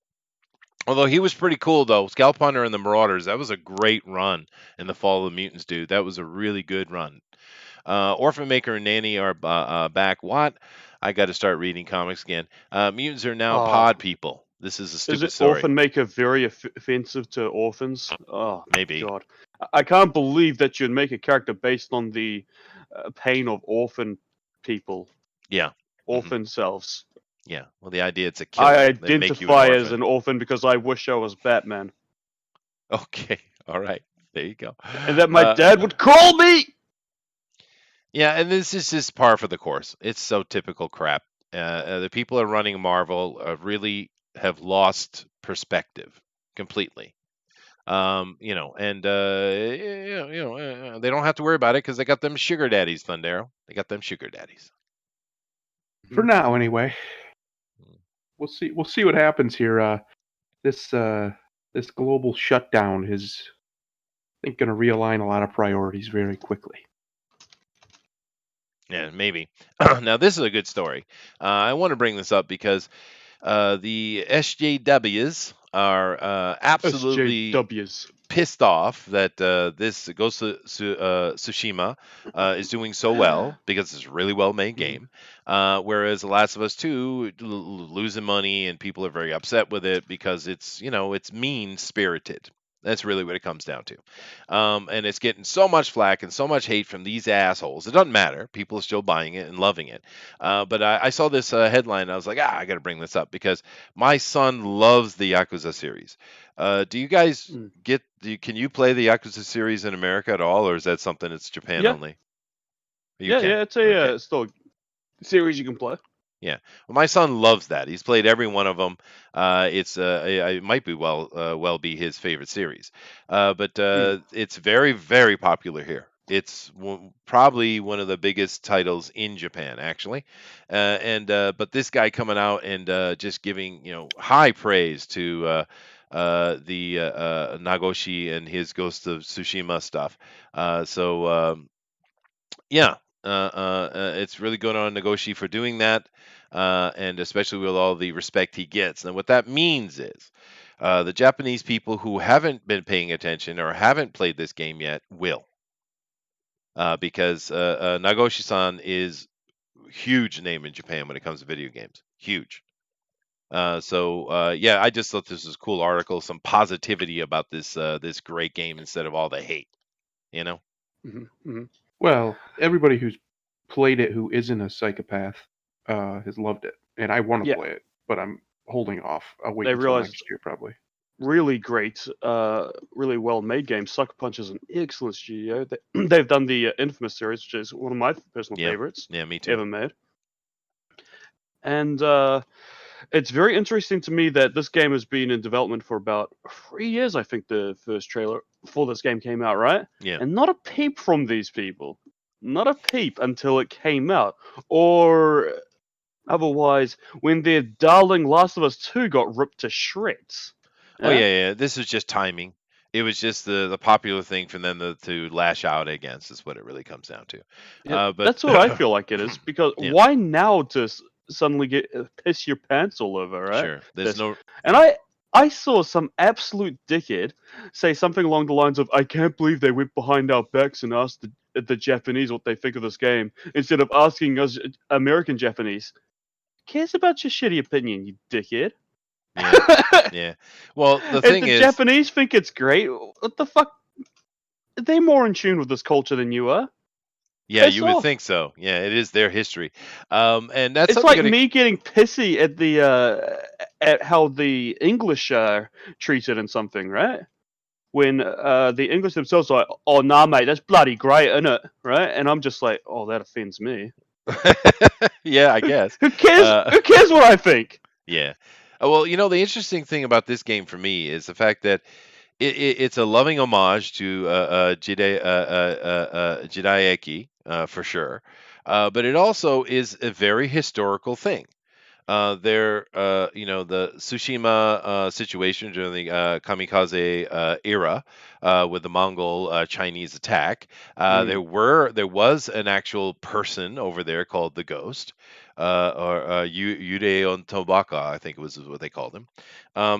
Although he was pretty cool though. Scalp Hunter and the Marauders. That was a great run in the Fall of the Mutants, dude. That was a really good run. Orphan Maker and Nanny are back. What? I got to start reading comics again. Mutants are now pod people. This is a Is stupid it story. Orphan Maker very offensive to orphans? Oh, Maybe. God. I can't believe that you'd make a character based on the pain of orphan people, Yeah. orphan selves. Yeah. Well, the idea it's a killer. I They make you an identify as orphan. an orphan because I wish I was Batman. Okay. All right. There you go. And that my dad would call me! Yeah, and this is just par for the course. It's so typical crap. The people are running Marvel really have lost perspective completely. And they don't have to worry about it because they got them sugar daddies, Thundero. They got them sugar daddies. For now, anyway. We'll see. We'll see what happens here. This global shutdown is, I think, going to realign a lot of priorities very quickly. Yeah, maybe. Now, this is a good story. I want to bring this up because the SJWs are absolutely SJWs. pissed off that this Ghost of Tsushima is doing so well because it's a really well made game. Whereas The Last of Us 2 losing money and people are very upset with it because it's mean spirited. That's really what it comes down to. And it's getting so much flack and so much hate from these assholes. It doesn't matter. People are still buying it and loving it. But I saw this headline and I was like, I got to bring this up because my son loves the Yakuza series. Do you guys can you play the Yakuza series in America at all, or is that something that's Japan Yeah. only? Yeah, it's still a series you can play. Yeah. Well, my son loves that. He's played every one of them. It might be well be his favorite series. But Hmm. it's very very popular here. It's probably one of the biggest titles in Japan, actually. And but this guy coming out and just giving high praise to the Nagoshi and his Ghost of Tsushima stuff. So yeah, it's really good on Nagoshi for doing that, and especially with all the respect he gets. And what that means is, the Japanese people who haven't been paying attention or haven't played this game yet will, because Nagoshi-san is huge name in Japan when it comes to video games. Huge. So yeah, I just thought this was a cool article, some positivity about this great game instead of all the hate. You know. Hmm. Hmm. Well, everybody who's played it who isn't a psychopath has loved it, and I want to Yeah, play it, but I'm holding off. I'll wait they until realized next year, probably. really great, really well made game. Sucker Punch is an excellent studio. They've done the Infamous series, which is one of my personal Yeah. favorites Yeah. Me too. ever made. And it's very interesting to me that this game has been in development for about 3 years. I think the first trailer for this game came out, right? Yeah. And not a peep from these people. Not a peep until it came out. Or otherwise, when their darling Last of Us 2 got ripped to shreds. Oh Yeah? yeah. This was just timing. It was just the popular thing for them to lash out against is what it really comes down to. Yeah, But that's what I feel like it is. Because yeah, why now to suddenly get piss your pants all over, right? sure. There's This, no. and Yeah. I saw some absolute dickhead say something along the lines of, "I can't believe they went behind our backs and asked the Japanese what they think of this game instead of asking us American Japanese." Cares about your shitty opinion, you dickhead. Yeah. Yeah. Well, the If thing the is, Japanese think it's great, what the fuck? They're more in tune with this culture than you are. yeah, Piss you would off. think so. Yeah, it is their history. And that's It's something like gonna. me getting pissy at the at how the English are treated in something, right? When the English themselves are like, "Oh nah, mate, that's bloody great, isn't it?" Right? And I'm just like, "Oh, that offends me." Yeah, I guess. Who cares? Uh, Who cares what I think? yeah. Well, the interesting thing about this game for me is the fact that it's a loving homage to Jidaeki, for sure, but it also is a very historical thing. The Tsushima situation during the kamikaze era with the Mongol Chinese attack. Mm. There was an actual person over there called the Ghost, or Yude on Tobaka, I think it was what they called him.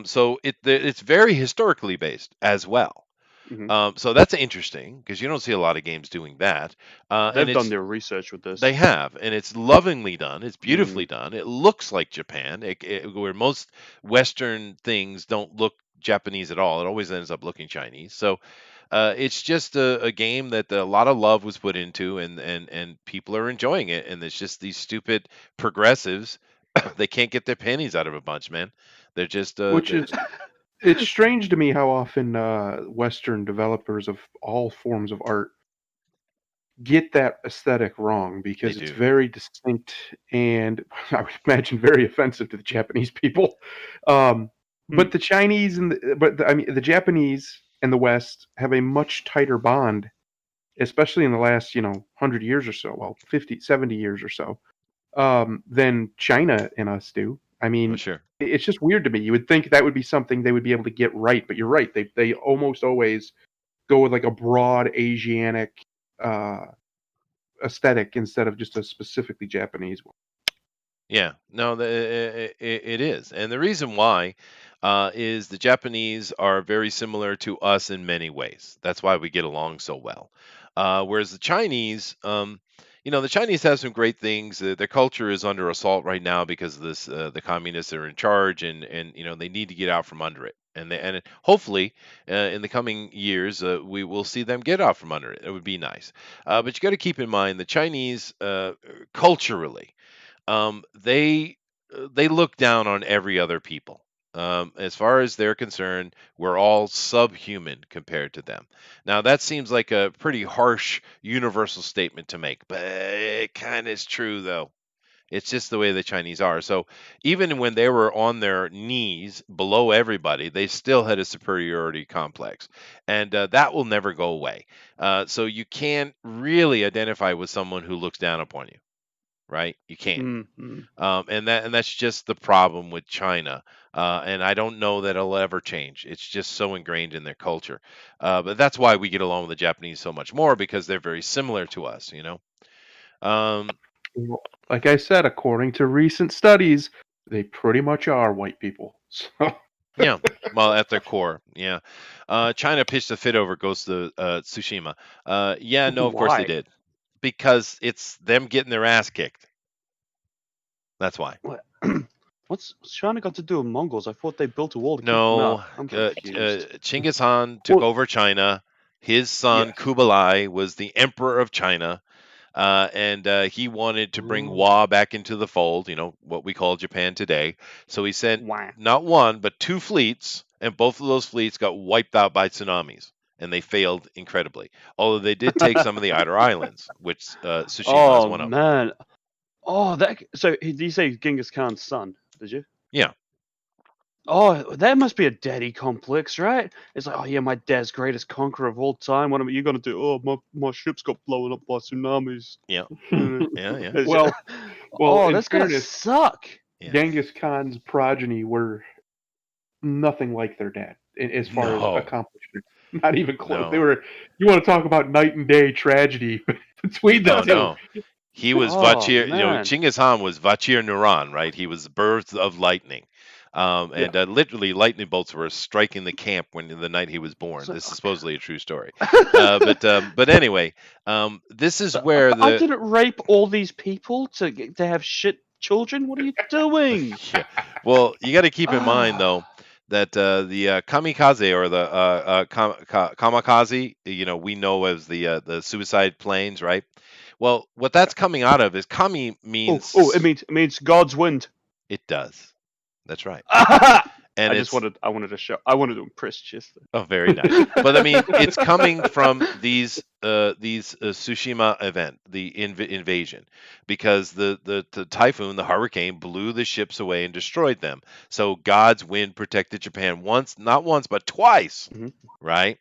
So it's very historically based as well. Hmm. So that's interesting because you don't see a lot of games doing that, and They've done it's their research with they this. have, and it's lovingly done. It's Mm. beautifully done. It looks like Japan, where most Western things don't look Japanese at all. It always ends up looking Chinese. So it's just a game that a lot of love was put into, and people are enjoying it. And it's just these stupid progressives. They can't get their pennies out of a bunch, man. They're just Which is, it's strange to me how often Western developers of all forms of art get that aesthetic wrong they because it's do. very distinct and I would imagine very offensive to the Japanese people. Um, Hmm. but the Chinese and I mean the Japanese and the West have a much tighter bond, especially in the last 100 years or so, well 50, 70 years or so, than China and us do. I Oh, mean, sure. it's just weird to me. You would think that would be something they would be able to get right, but you're right. They almost always go with like a broad Asiatic uh, aesthetic instead of just a specifically Japanese one. Yeah, no, it is, and the reason why is the Japanese are very similar to us in many ways. That's why we get along so well. Whereas the Chinese have some great things. Their culture is under assault right now because of this. The communists are in charge, and they need to get out from under it. Hopefully, in the coming years, we will see them get out from under it. It would be nice, but you got to keep in mind the Chinese culturally they look down on every other people. As far as they're concerned, we're all subhuman compared to them. Now, that seems like a pretty harsh universal statement to make, but it kind of is true, though. It's just the way the Chinese are. So even when they were on their knees below everybody, they still had a superiority complex, and that will never go away. So you can't really identify with someone who looks down upon you, right? You can't. Mm-hmm. And that's just the problem with China. And I don't know that it'll ever change. It's just so ingrained in their culture. But that's why we get along with the Japanese so much more, because they're very similar to us. Um, Well, like I said, according to recent studies, they pretty much are white people. So yeah. Well, at their core, yeah. China pitched a fit over Ghost of Tsushima. Yeah, no, of course they Why? did, because it's them getting their ass kicked. That's why. What? What's China got to do with Mongols? I thought they built a wall to keep them No, out. I'm confused. Genghis Khan took well, over China. His son yes. Kublai was the emperor of China, and he wanted to bring Ooh. Wa back into the fold. What we call Japan today. So he sent Wah. not one but two fleets, and both of those fleets got wiped out by tsunamis, and they failed incredibly. Although they did take some of the outer islands, which Tsushima is Oh one of. man. Oh, that. So did you say Genghis Khan's son? Did you? Yeah. Oh, that must be a daddy complex, right? It's like, oh yeah, my dad's greatest conqueror of all time. What are you gonna do? Oh, my ships got blown up by tsunamis. Yeah. Uh, Yeah. Yeah. it's well, well, oh, in that's gonna fairness, suck. Yeah. Genghis Khan's progeny were nothing like their dad as far as No. accomplishment. Not even close. No. They were. You want to talk about night and day tragedy between the Oh two? no. He was Oh Vachir, man. Genghis Khan was Vachir Nuran, right? He was the birth of lightning. Yeah. And literally, lightning bolts were striking the camp when the night he was born. So, This is supposedly a true story. But anyway, this is where I the didn't rape all these people to have shit children. What are you doing? yeah. Well, you got to keep in mind though Ah, that the kamikaze, or the kamikaze, we know as the suicide planes, right? Well, what that's coming out of is kami oh, it means means God's wind. it does. That's right. I And just it's wanted to impress Chester. very nice. But I mean, it's coming from these Tsushima event, the invasion, because the typhoon, the hurricane, blew the ships away and destroyed them. So God's wind protected Japan not once, but twice, Mhm. right?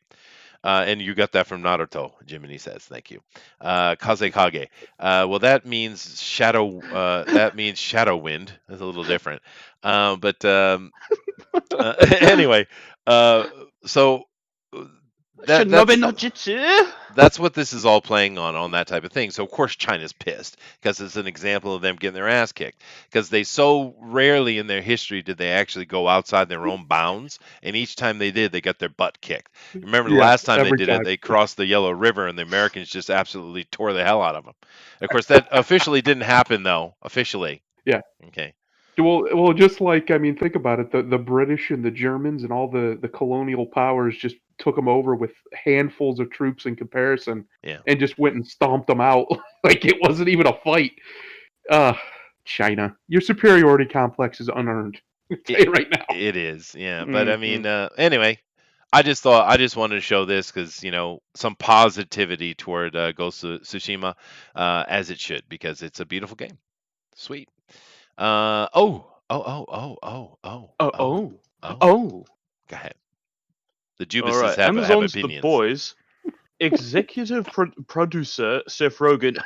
And you got that from Naruto, Jiminy says. Thank you. Kazekage. Well, that means shadow. That means shadow wind. That's a little different. But anyway, uh, so uh, that Shinobi that's no Jitsu. that's what this is all playing on that type of thing. So of course China's pissed, because it's an example of them getting their ass kicked, because they so rarely in their history did they actually go outside their own bounds, and each time they did, they got their butt kicked. Remember the Yeah, last time they every did it, time. they crossed the Yellow River and the Americans just absolutely tore the hell out of them. Of course, that officially didn't happen though. Officially, Yeah. okay. Well, just like I mean, think about it. The British and the Germans and all the colonial powers just took them over with handfuls of troops in comparison, Yeah. and just went and stomped them out like it wasn't even a fight. Uh, China, your superiority complex is unearned. I'll tell you right now. It is, yeah. But I Mhm. mean, anyway, I just wanted to show this because some positivity toward Ghost of Tsushima, as it should, because it's a beautiful game. Sweet. Oh, Oh. oh, Oh. oh. Go ahead. The All Jubises right. have Amazon's The opinions. Boys. Executive producer Seth Rogen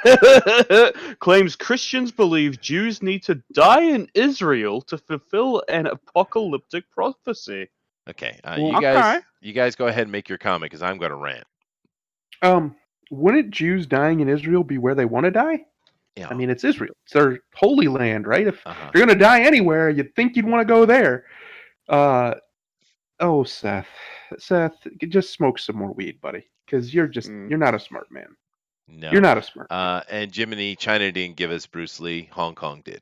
claims Christians believe Jews need to die in Israel to fulfill an apocalyptic prophecy. Okay. Well, You guys go ahead and make your comment, because I'm going to rant. Wouldn't Jews dying in Israel be where they want to die? Yeah. I mean, it's Israel. It's their holy land, right? If Uh-huh. you're gonna die anywhere, you'd think you'd want to go there. Oh, Seth, just smoke some more weed, buddy, because you're not a smart man. No. You're not a smart man. And Jiminy, China didn't give us Bruce Lee. Hong Kong did.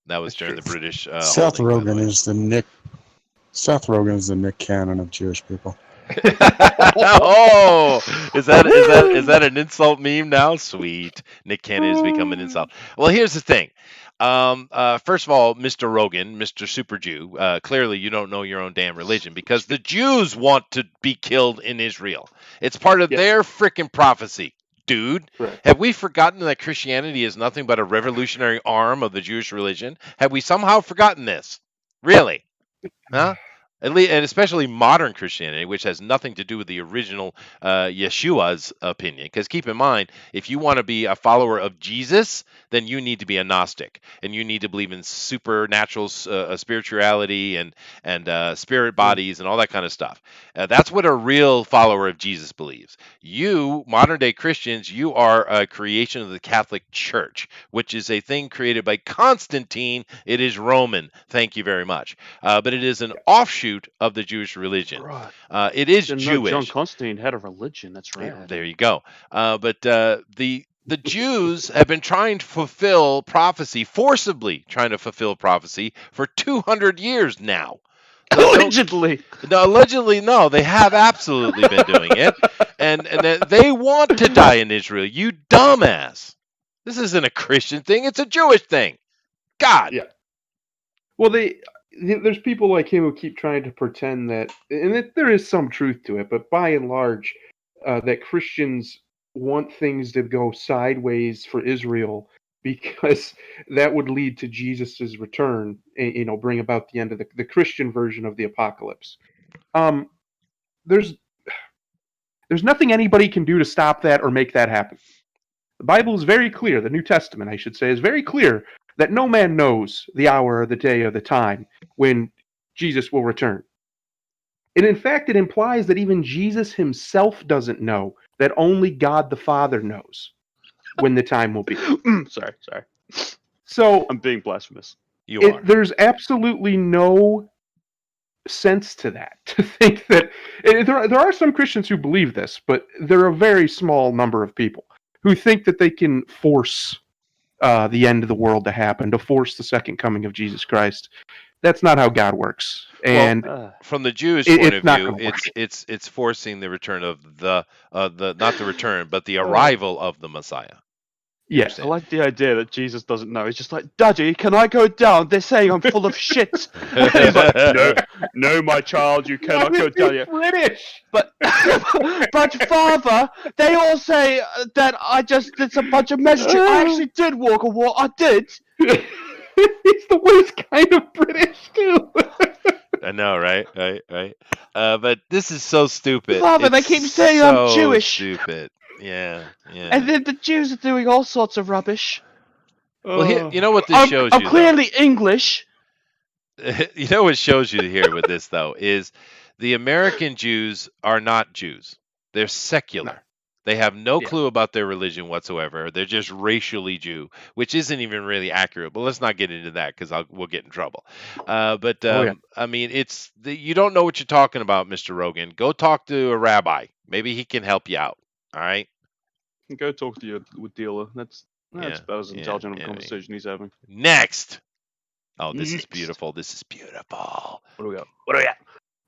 That was That's during true. the British Seth holding, by the Rogen way. is the Nick. Seth Rogen is the Nick Cannon of Jewish people. Oh, is that an insult meme now? Sweet. Nick Cannon has become an insult. Well, here's the thing. First of all, Mr. Rogan, Mr. Super Jew, clearly you don't know your own damn religion, because the Jews want to be killed in Israel. It's part of Yes. their freaking prophecy. dude. Right. Have we forgotten that Christianity is nothing but a revolutionary arm of the Jewish religion? Have we somehow forgotten this? Really? Huh? At least, and especially modern Christianity, which has nothing to do with the original Yeshua's opinion. Because keep in mind, if you want to be a follower of Jesus, then you need to be a Gnostic, and you need to believe in supernatural spirituality and spirit bodies and all that kind of stuff. That's what a real follower of Jesus believes. You, modern day Christians, you are a creation of the Catholic Church, which is a thing created by Constantine. It is Roman. Thank you very much. But it is an offshoot of the Jewish religion. Right. It is Didn't know John Jewish. Constantine had a religion. That's Yeah, rad. there you go. But the Jews have been trying to fulfill prophecy, forcibly trying to fulfill prophecy for 200 years now. So Allegedly. no, allegedly, no, they have absolutely been doing it, and they want to die in Israel. You dumbass! This isn't a Christian thing; it's a Jewish thing. God. Yeah. Well, there's people like him who keep trying to pretend that, and there is some truth to it, but by and large, that Christians want things to go sideways for Israel because that would lead to Jesus's return, and, bring about the end of the Christian version of the apocalypse. There's nothing anybody can do to stop that or make that happen. The Bible is very clear, the New Testament, I should say, is very clear that no man knows the hour or the day or the time when Jesus will return. And in fact, it implies that even Jesus himself doesn't know, that only God the Father knows when the time will be. Sorry. So I'm being blasphemous. You are. there's absolutely no sense to that, to think that there are some Christians who believe this, but they're a very small number of people who think that they can force the end of the world to happen, to force the second coming of Jesus Christ. That's not how God works. And From the Jewish point of view, it's forcing the return of the not the return, but the arrival of the Messiah. yes, I like the idea that Jesus doesn't know. He's just like, Daddy, can I go down? They're saying I'm full of shit. And he's like, no, my child, you cannot go down yet. British. But, but Father, they all say that I just did a bunch of messaging. I actually did walk a walk. I did. He's the worst kind of British too. I know, right? But this is so stupid. Father, they It's keep saying I'm so Jewish. Stupid. Yeah. And then the Jews are doing all sorts of rubbish. Well, you know what this shows I'm you. clearly English. You know what shows you here with this though is the American Jews are not Jews. They're secular. No. They have no clue about their religion whatsoever. They're just racially Jew, which isn't even really accurate. But let's not get into that because we'll get in trouble. I mean, you don't know what you're talking about, Mr. Rogan. Go talk to a rabbi. Maybe he can help you out. All right. Go talk to your dealer. That's about as intelligent of a yeah. conversation he's having. Next. Oh, this is beautiful. This is beautiful. What do we got?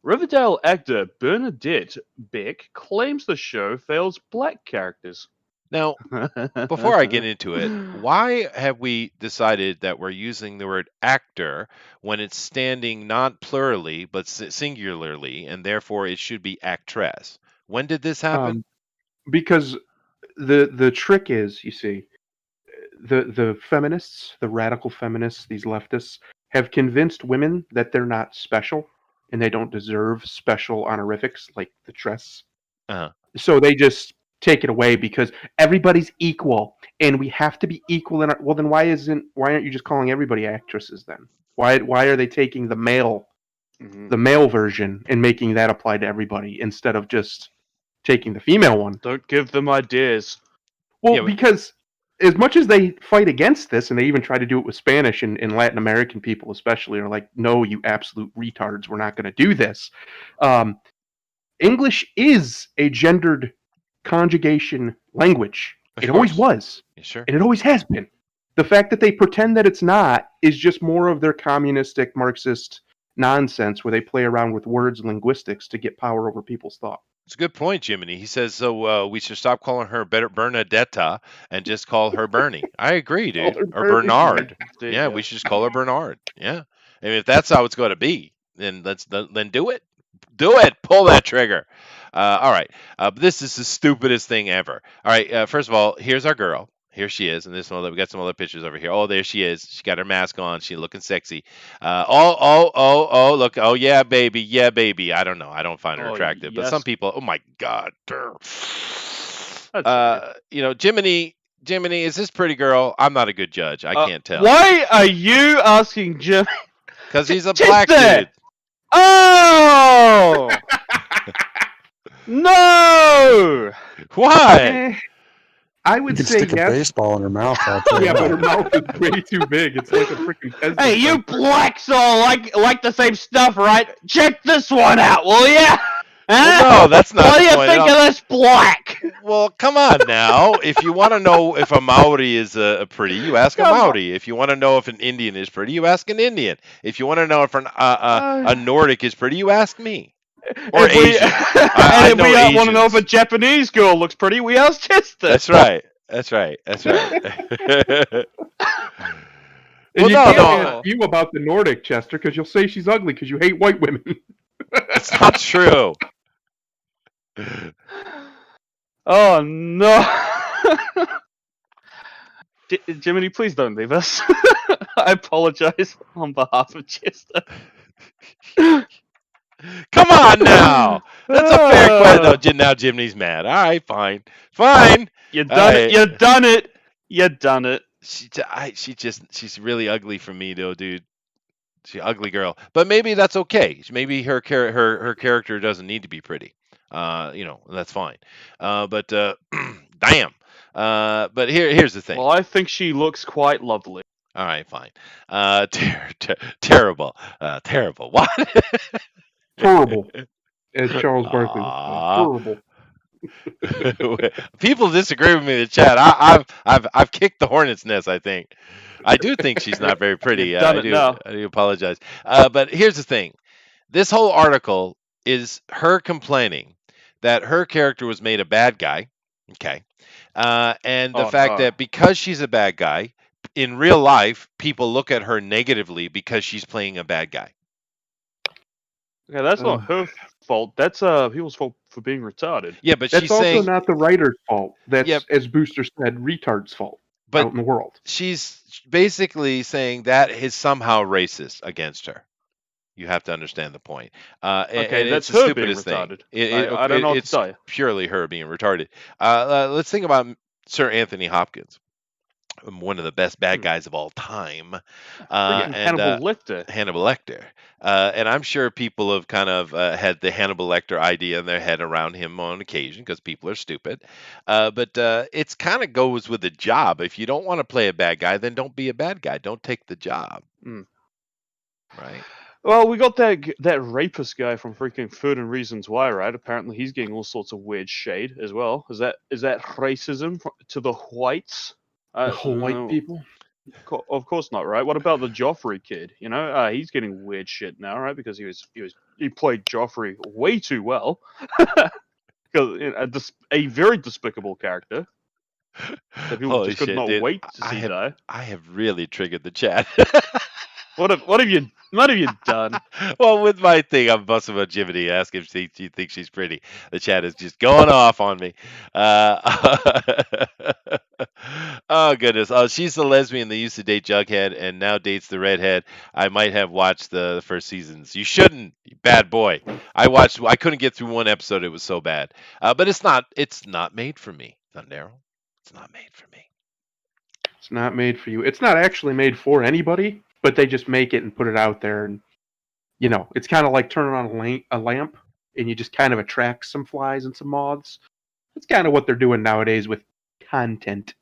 Riverdale actor Bernadette Beck claims the show fails black characters. Now, before I get into it, why have we decided that we're using the word actor when it's standing not plurally but singularly, and therefore it should be actress? When did this happen? Because the trick is, you see, the feminists, the radical feminists, these leftists, have convinced women that they're not special and they don't deserve special honorifics like the tress. Uh-huh. So they just take it away because everybody's equal and we have to be equal in our, well then why aren't you just calling everybody actresses then? Why are they taking the male version and making that apply to everybody instead of just taking the female one? Don't give them ideas. Well, because as much as they fight against this, and they even try to do it with Spanish and Latin American people especially, are like, no, you absolute retards, we're not going to do this. English is a gendered conjugation language. It always was. Sure. And it always has been. The fact that they pretend that it's not is just more of their communistic Marxist nonsense where they play around with words and linguistics to get power over people's thought. It's a good point, Jiminy. He says, so we should stop calling her Bernadetta and just call her Bernie. I agree, dude. Or Bernard. Yeah, we should just call her Bernard. Yeah. I mean, if that's how it's going to be, then do it. Do it. Pull that trigger. All right. But this is the stupidest thing ever. All right. First of all, here's our girl. Here she is, and this one we got some other pictures over here. Oh, there she is. She got her mask on. She looking sexy. Oh, look. Oh, yeah, baby. Yeah, baby. I don't know. I don't find her Oh, attractive, but some yes. people. Oh my God. That's weird. Jiminy, is this pretty girl? I'm not a good judge. I can't tell. Why are you asking Jim? Because he's a Just black there. dude. Oh no! Why? Eh, I You would can say stick a yes. baseball in her mouth. I'll tell you Yeah, but her that. mouth is way too big. It's like a freaking peasant. Hey, you blacks all like the same stuff, right? Check this one out, will ya? Well, no, that's not What the do you point. think of this black? Well, come on now. If you want to know if a Maori is a pretty, you ask a Come on. Maori. If you want to know if an Indian is pretty, you ask an Indian. If you want to know if a Nordic is pretty, you ask me. Or If we, Asian. and I if know we want to know if a Asians. Japanese girl looks pretty, we ask Chester. That's right. That's right. That's right. And Well, you no, can't no, ask you about the Nordic, Chester, because you'll say she's ugly because you hate white women. it's not true. Oh no! Jiminy, please don't leave us. I apologize on behalf of Chester. Come on now. That's a fair question. No, now Jimny's mad. All right, fine. Fine. You done it. You done it. You done it. She's really ugly for me though, dude. She's an ugly girl, but maybe that's okay. Maybe her character doesn't need to be pretty. That's fine. But damn. But here's the thing. Well, I think she looks quite lovely. All right, fine. Terrible. Terrible. What? Terrible, as Charles Barkley would say. Aw. Terrible. People disagree with me in the chat. I've kicked the hornet's nest. I think. I do think she's not very pretty. You've done I it do. now. I do apologize. But here's the thing. This whole article is her complaining that her character was made a bad guy. Okay. And the Oh, fact no. that because she's a bad guy, in real life, people look at her negatively because she's playing a bad guy. Okay, that's not her fault. That's people's fault for being retarded. Yeah, but That's she's also saying not the writer's fault. That's, Yep. as Booster said, retard's fault But- out in the world. she's basically saying that is somehow racist against her. You have to understand the point. Okay, and that's it's the her being stupidest thing. retarded. I don't know what to It's tell you. purely her being retarded. Let's think about Sir Anthony Hopkins, one of the best bad guys of all time. Freaking Hannibal Lecter. Hannibal Lecter. And I'm sure people have kind of had the Hannibal Lecter idea in their head around him on occasion because people are stupid. But it's kind of goes with the job. If you don't want to play a bad guy, then don't be a bad guy. Don't take the job. Mm. Right? Well, we got that rapist guy from freaking 13 Reasons Why, right? Apparently, he's getting all sorts of weird shade as well. Is that racism to the whites? The whole white no, people. Of course not, right? What about the Joffrey kid? You know, he's getting weird shit now, right? Because he played Joffrey way too well. Because a very despicable character that people Holy just could shit, not dude. wait to see die. I have really triggered the chat. What have you done? Well, with my thing, I'm busting about Jiminy, ask if she thinks she's pretty. The chat is just going off on me. Oh goodness! Oh, she's the lesbian that used to date Jughead and now dates the redhead. I might have watched the first seasons. You shouldn't, you bad boy. I couldn't get through one episode. It was so bad. But it's not made for me, Thundero. It's not made for me. It's not made for you. It's not actually made for anybody, but they just make it and put it out there. And, it's kind of like turning on a lamp and you just kind of attract some flies and some moths. That's kind of what they're doing nowadays with content.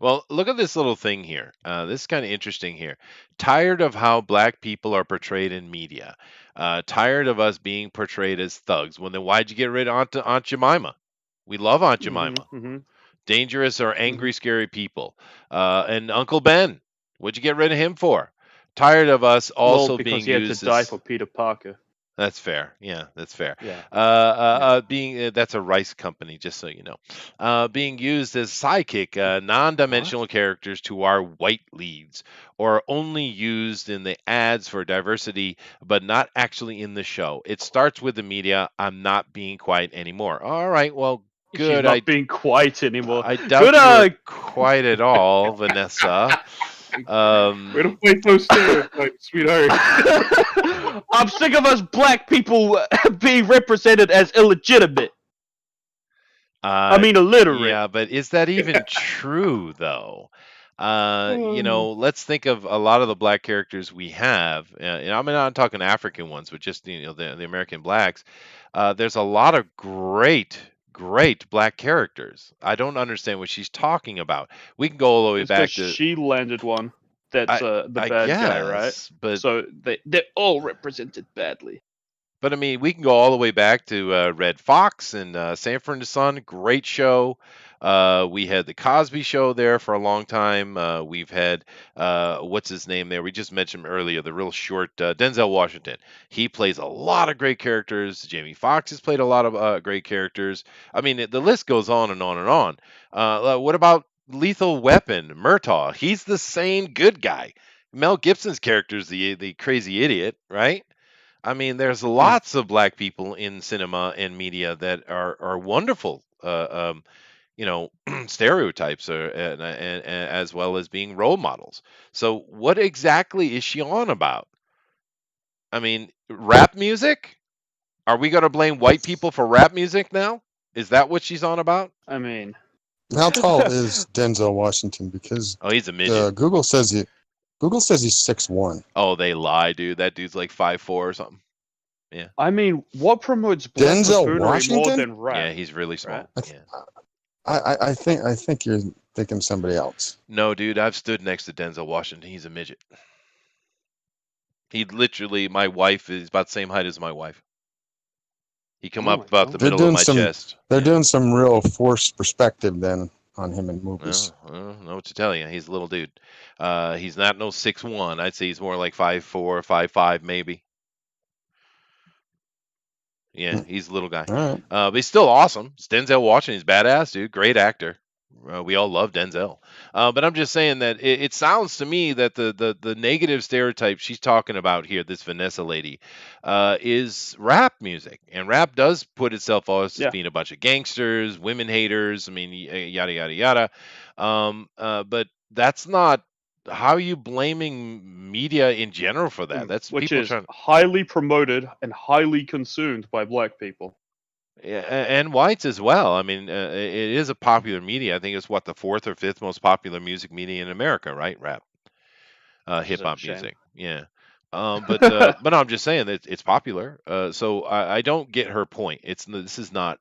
Well, look at this little thing here. This is kind of interesting here. Tired of how black people are portrayed in media. Tired of us being portrayed as thugs. Well, then why'd you get rid of Aunt Jemima? We love Aunt Jemima. Mm-hmm. Dangerous or angry, scary people. And Uncle Ben. What'd you get rid of him for? Tired of us also because being he had used to die as... for Peter Parker. That's fair. Yeah, that's fair. Yeah. Being that's a rice company, just so you know. Being used as sidekick, non-dimensional characters to our white leads, or only used in the ads for diversity, but not actually in the show. It starts with the media. I'm not being quiet anymore. All right, well, She's good. not being quiet anymore. I Good. doubt you were quiet at all, Vanessa. Way to fight those stereotypes, sweetheart. I'm sick of us black people being represented as illegitimate. I mean, illiterate. Yeah, but is that even true though? Let's think of a lot of the black characters we have. And I'm not talking African ones, but just the American blacks. There's a lot of great black characters. I don't understand what she's talking about. We can go all the way It's back because to she landed one that's the I bad guy, right? guess, but So they're all represented badly. But I mean, we can go all the way back to Red Fox and Sanford and Son. Great show. We had the Cosby Show there for a long time. We've had what's his name there? We just mentioned him earlier. The real short Denzel Washington. He plays a lot of great characters. Jamie Foxx has played a lot of great characters. I mean, the list goes on and on and on. What about Lethal Weapon? Murtaugh. He's the sane good guy. Mel Gibson's character is the crazy idiot, right? I mean, there's lots of black people in cinema and media that are wonderful, stereotypes, and as well as being role models. So, what exactly is she on about? I mean, rap music? Are we going to blame white people for rap music now? Is that what she's on about? I mean, How tall is Denzel Washington? Because Oh, he's a midget. Google says he's 6'1". Oh, they lie, dude. That dude's like 5'4" or something. Yeah. I mean, what promotes black Denzel buffoonery more Washington? than rap? Yeah, he's really small. right? Yeah. I think you're thinking somebody else. No, dude, I've stood next to Denzel Washington. He's a midget. He literally, my wife is about the same height as my wife. He come Oh up my about the God. They're middle of doing my some- chest. They're Yeah. doing some real forced perspective then on him in movies. I don't know what to tell you. He's a little dude. He's not no 6'1". I'd say he's more like 5'4", 5'5", maybe. Yeah, he's a little guy. All right. But he's still awesome. It's Denzel Washington. He's badass, dude. Great actor. We all love Denzel. But I'm just saying that it sounds to me that the negative stereotype she's talking about here, this Vanessa lady, is rap music. And rap does put itself as Yeah. being a bunch of gangsters, women haters. I mean, yada, yada, yada. But that's not. How are you blaming media in general for that? That's Which people is trying. highly promoted and highly consumed by black people. Yeah, and whites as well. I mean, it is a popular media. I think it's what the fourth or fifth most popular music media in America, right? Rap, Which is hip a hop shame. music. Yeah. But no, I'm just saying that it's popular. So I don't get her point. This is not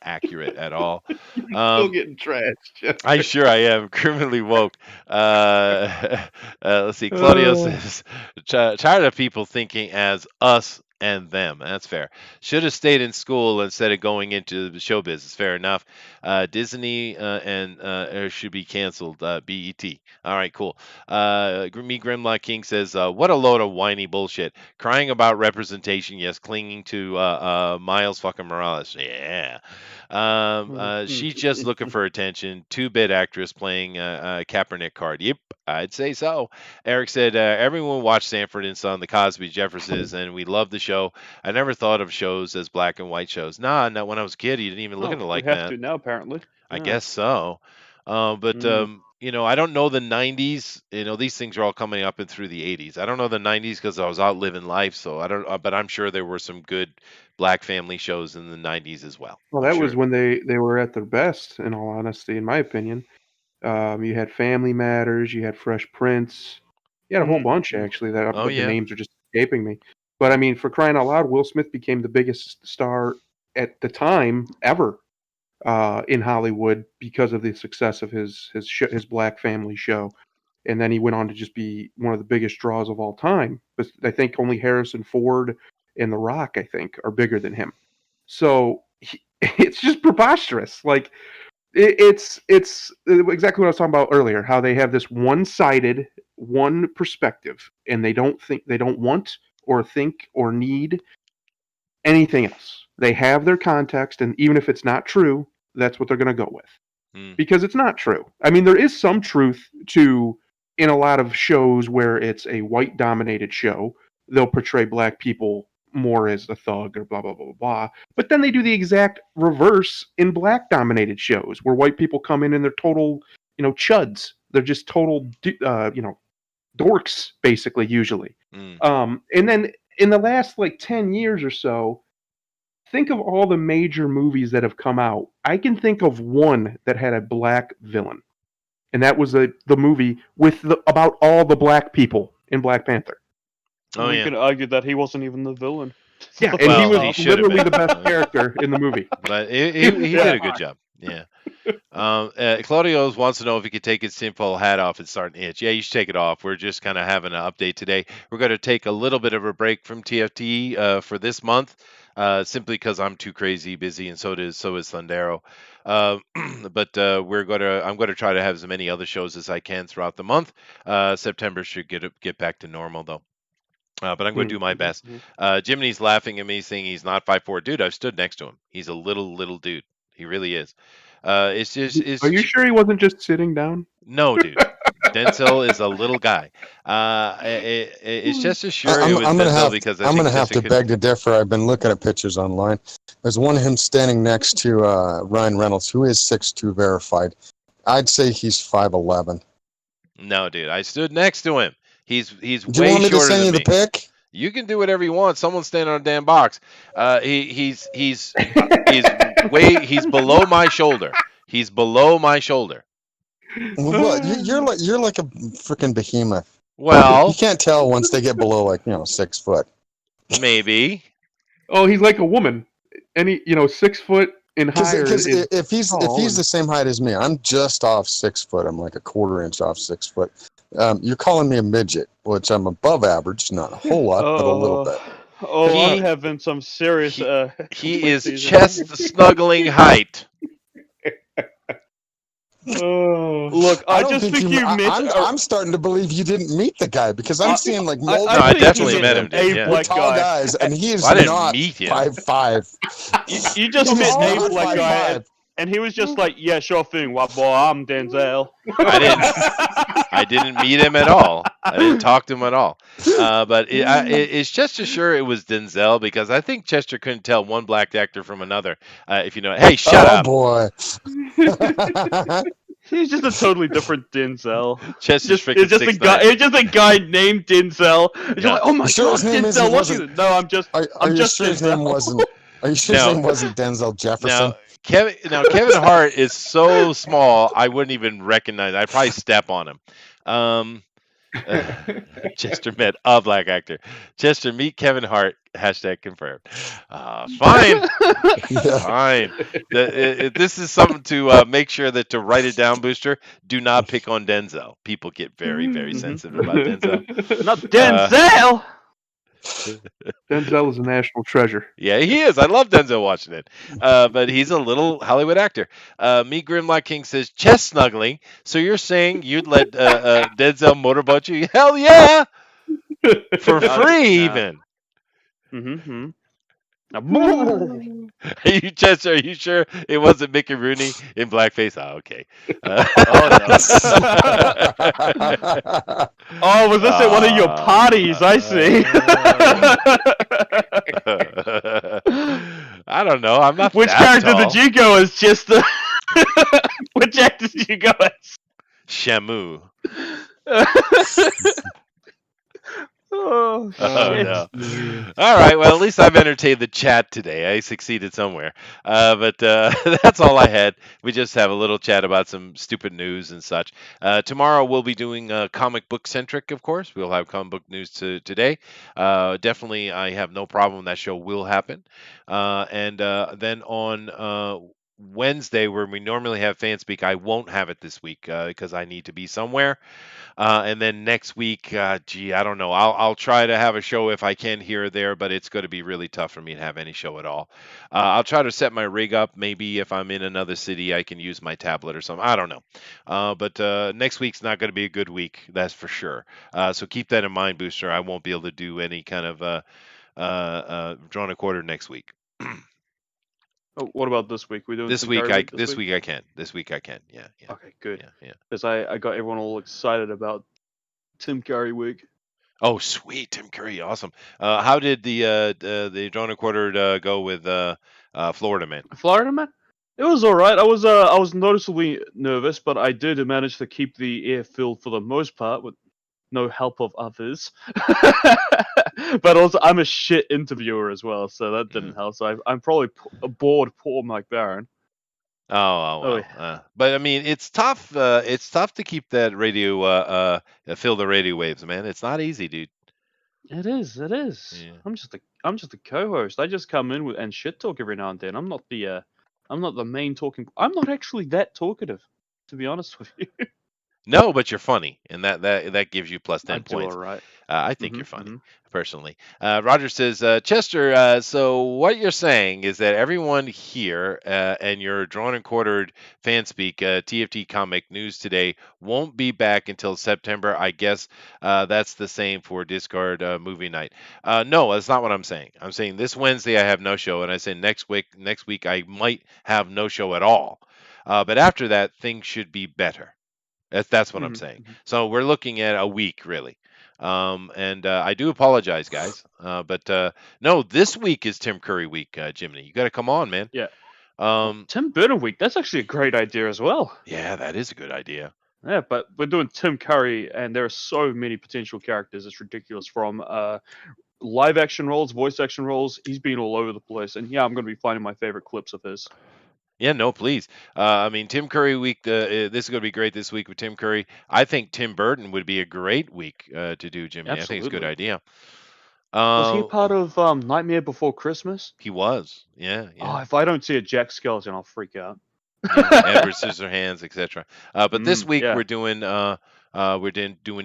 accurate at all. Still Um, getting trashed. I sure I am criminally woke. Let's see. Claudio Oh. says, tired of people thinking as us and them. That's fair. Should have stayed in school instead of going into the show business. Fair enough. Disney and should be canceled. BET. All right, cool. Me Grimlock King says, what a load of whiny bullshit. Crying about representation, yes. Clinging to Miles fucking Morales. Yeah. She's just looking for attention. 2-bit actress playing a Kaepernick card. Yep, I'd say so. Eric said, everyone watched Sanford and Son, the Cosby Jeffersons, and we love the show. I never thought of shows as black and white shows. Nah, not when I was a kid. You didn't even look at it like we have that. to now, apparently. I Yeah. guess so. But I don't know the 90s. These things are all coming up and through the 80s. I don't know the 90s because I was out living life, so I don't. But I'm sure there were some good black family shows in the 90s as well. Well, that was when they were at their best, in all honesty, in my opinion. You had Family Matters, you had Fresh Prince, you had a whole bunch actually. That Oh, but yeah. the names are just escaping me. But I mean, for crying out loud, Will Smith became the biggest star at the time ever in Hollywood because of the success of his Black Family show, and then he went on to just be one of the biggest draws of all time. But I think only Harrison Ford and The Rock, I think, are bigger than him. So it's just preposterous. Like it's exactly what I was talking about earlier. How they have this one-sided, one perspective, and they don't want or think or need anything else. They have their context, and even if it's not true, that's what they're going to go with Mm. because it's not true. I mean, there is some truth to in a lot of shows where it's a white dominated show, they'll portray black people more as a thug or blah blah blah blah blah. But then they do the exact reverse in black dominated shows where white people come in and they're total, chuds. They're just total, dorks basically usually. Mm. And then in the last like 10 years or so, think of all the major movies that have come out. I can think of one that had a black villain, and that was the movie with about all the black people in Black Panther. Oh we yeah. can argue that he wasn't even the villain. Yeah, and Well, he was he should have literally been. the best character in the movie. But he Yeah. did a good job. Yeah. Claudio's wants to know if he could take his tinfoil hat off and start an itch. Yeah, you should take it off. We're just kind of having an update today. We're going to take a little bit of a break from TFT for this month, simply because I'm too crazy busy, and so is Thundero. But I'm going to try to have as many other shows as I can throughout the month. September should get back to normal though. But I'm going to do my best. Jiminy's laughing at me, saying he's not 5'4". Dude, I've stood next to him. He's a little dude. He really is. It's just, Are you sure he wasn't just sitting down? no, dude. Denzel is a little guy. It's just as sure it was I'm gonna Denzel have because I I'm think gonna have Jessica to beg to differ. I've been looking at pictures online. There's one of him standing next to Ryan Reynolds, who is 6'2" verified. I'd say he's 5'11". No, dude. I stood next to him. He's Do you way want me to shorter send than you the me. pic? You can do whatever you want. Someone's standing on a damn box. He's below my shoulder. He's below my shoulder. What? You're like a freaking behemoth. You Well, can't tell once they get below 6 foot. maybe. Oh, he's like a woman. Any 6 foot and higher. Because is if he's tall and- the same height as me, I'm just off 6 foot. I'm like a quarter inch off 6 foot. You're calling me a midget, which I'm above average, not a whole lot, but a little bit. I'm having some serious. He is complacencies. chest snuggling height. Look, I don't just think you missed. I'm starting to believe you didn't meet the guy because I'm seeing like multiple. No, I think definitely you met him, a dude, yeah. black tall guy. guys, and he is Well, I didn't not meet him. 5'5". You just He's met not a black guy, 5'5". and he was just like, "Yeah, sure thing, what boy? I'm Denzel." I didn't meet him at all. I didn't talk to him at all. But it's just as sure it was Denzel because I think Chester couldn't tell one black actor from another. If you know, hey, shut up. Boy. He's just a totally different Denzel. Chester's It's just a 6'9". guy. It's just a guy named Denzel. And Yeah. You're like, oh my Sure god, his name Denzel. What's wasn't- his? No, I'm just. Are I'm you just sure his name Denzel. wasn't? Are you sure his No. name wasn't Denzel Jefferson? Now Kevin Hart is so small I wouldn't even recognize. I'd probably step on him. Chester met a black actor. Chester, meet Kevin Hart. # confirmed. Fine. Yeah. Fine. This is something to make sure that to write it down, Booster. Do not pick on Denzel. People get very, very sensitive about Denzel. Not Denzel. Denzel is a national treasure. Yeah, he is. I love Denzel watching it. But he's a little Hollywood actor. Me Grimlock King says chest snuggling. So you're saying you'd let Denzel motorboat you? Hell yeah! For free, even. Mm-hmm. Are you sure it wasn't Mickey Rooney in blackface? Oh, okay. Oh, was this at one of your parties? I see. I don't know. I'm not Which that character tall. did you go as? Just the. Which actor did you go as? Shamu. Oh, Oh shit. no! All right. Well, at least I've entertained the chat today. I succeeded somewhere. But that's all I had. We just have a little chat about some stupid news and such. Tomorrow we'll be doing comic book centric, of course. We'll have comic book news today. Definitely, I have no problem. That show will happen. And then on Wednesday, where we normally have fan speak, I won't have it this week because I need to be somewhere. And then next week, I don't know. I'll try to have a show if I can here or there, but it's going to be really tough for me to have any show at all. I'll try to set my rig up. Maybe if I'm in another city, I can use my tablet or something. I don't know. But next week's not going to be a good week, that's for sure. So keep that in mind, Booster. I won't be able to do any kind of drawn and quartered next week. Oh, what about this week? We doing This Tim week, Curry I week this this week? week I can. This week I can. Yeah, yeah, Okay, good. yeah, yeah. Because I got everyone all excited about Tim Curry week. Oh, sweet, Tim Curry, awesome. How did the drawn and quartered go with Florida man? Florida man, it was all right. I was noticeably nervous, but I did manage to keep the air filled for the most part with no help of others. But also, I'm a shit interviewer as well, so that didn't help. So I'm probably bored, poor Mike Barron. Oh, Oh, well. But I mean, it's tough. It's tough to keep that radio fill the radio waves, man. It's not easy, dude. it is. It is. Yeah. I'm just a co-host. I just come in with and shit talk every now and then. I'm not the main talking. I'm not actually that talkative, to be honest with you. No, but you're funny, and that gives you plus I 10 do all points. right. I think you're Mhm. funny, Mhm. personally. Roger says, Chester, so what you're saying is that everyone here and your drawn and quartered fan speak TFT comic news today won't be back until September. I guess that's the same for Discard movie night. No, that's not what I'm saying. I'm saying this Wednesday I have no show, and I say next week I might have no show at all. But after that, things should be better. That's what I'm Mhm. saying. Mhm. So we're looking at a week, really. And I do apologize, guys. But no, this week is Tim Curry week, Jiminy. You got to come on, man. Yeah. Um, Tim Burton week. That's actually a great idea as well. yeah, that is a good idea. Yeah, but we're doing Tim Curry, and there are so many potential characters. It's ridiculous. From live action roles, voice action roles. He's been all over the place, and yeah, I'm going to be finding my favorite clips of his. Yeah, no, please. I mean, Tim Curry week. This is going to be great this week with Tim Curry. I think Tim Burton would be a great week to do, Jiminy. I think it's a good Absolutely. idea. Was he a Uh, part of Nightmare Before Christmas? he was. Yeah, Oh, yeah. if I don't see a Jack Skellington, I'll freak out. Yeah, Edward Scissorhands, etc. But this week Yeah. we're doing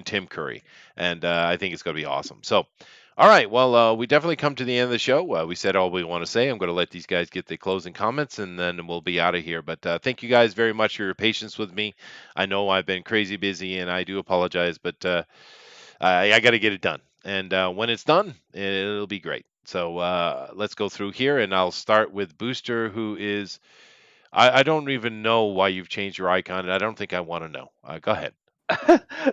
Tim Curry, and I think it's going to be awesome. So, all right, well, we definitely come to the end of the show. We said all we want to say. I'm going to let these guys get the closing comments, and then we'll be out of here. But thank you guys very much for your patience with me. I know I've been crazy busy, and I do apologize, but I got to get it done. And when it's done, it'll be great. So let's go through here, and I'll start with Booster, who is. I don't even know why you've changed your icon, and I don't think I want to know. Go ahead.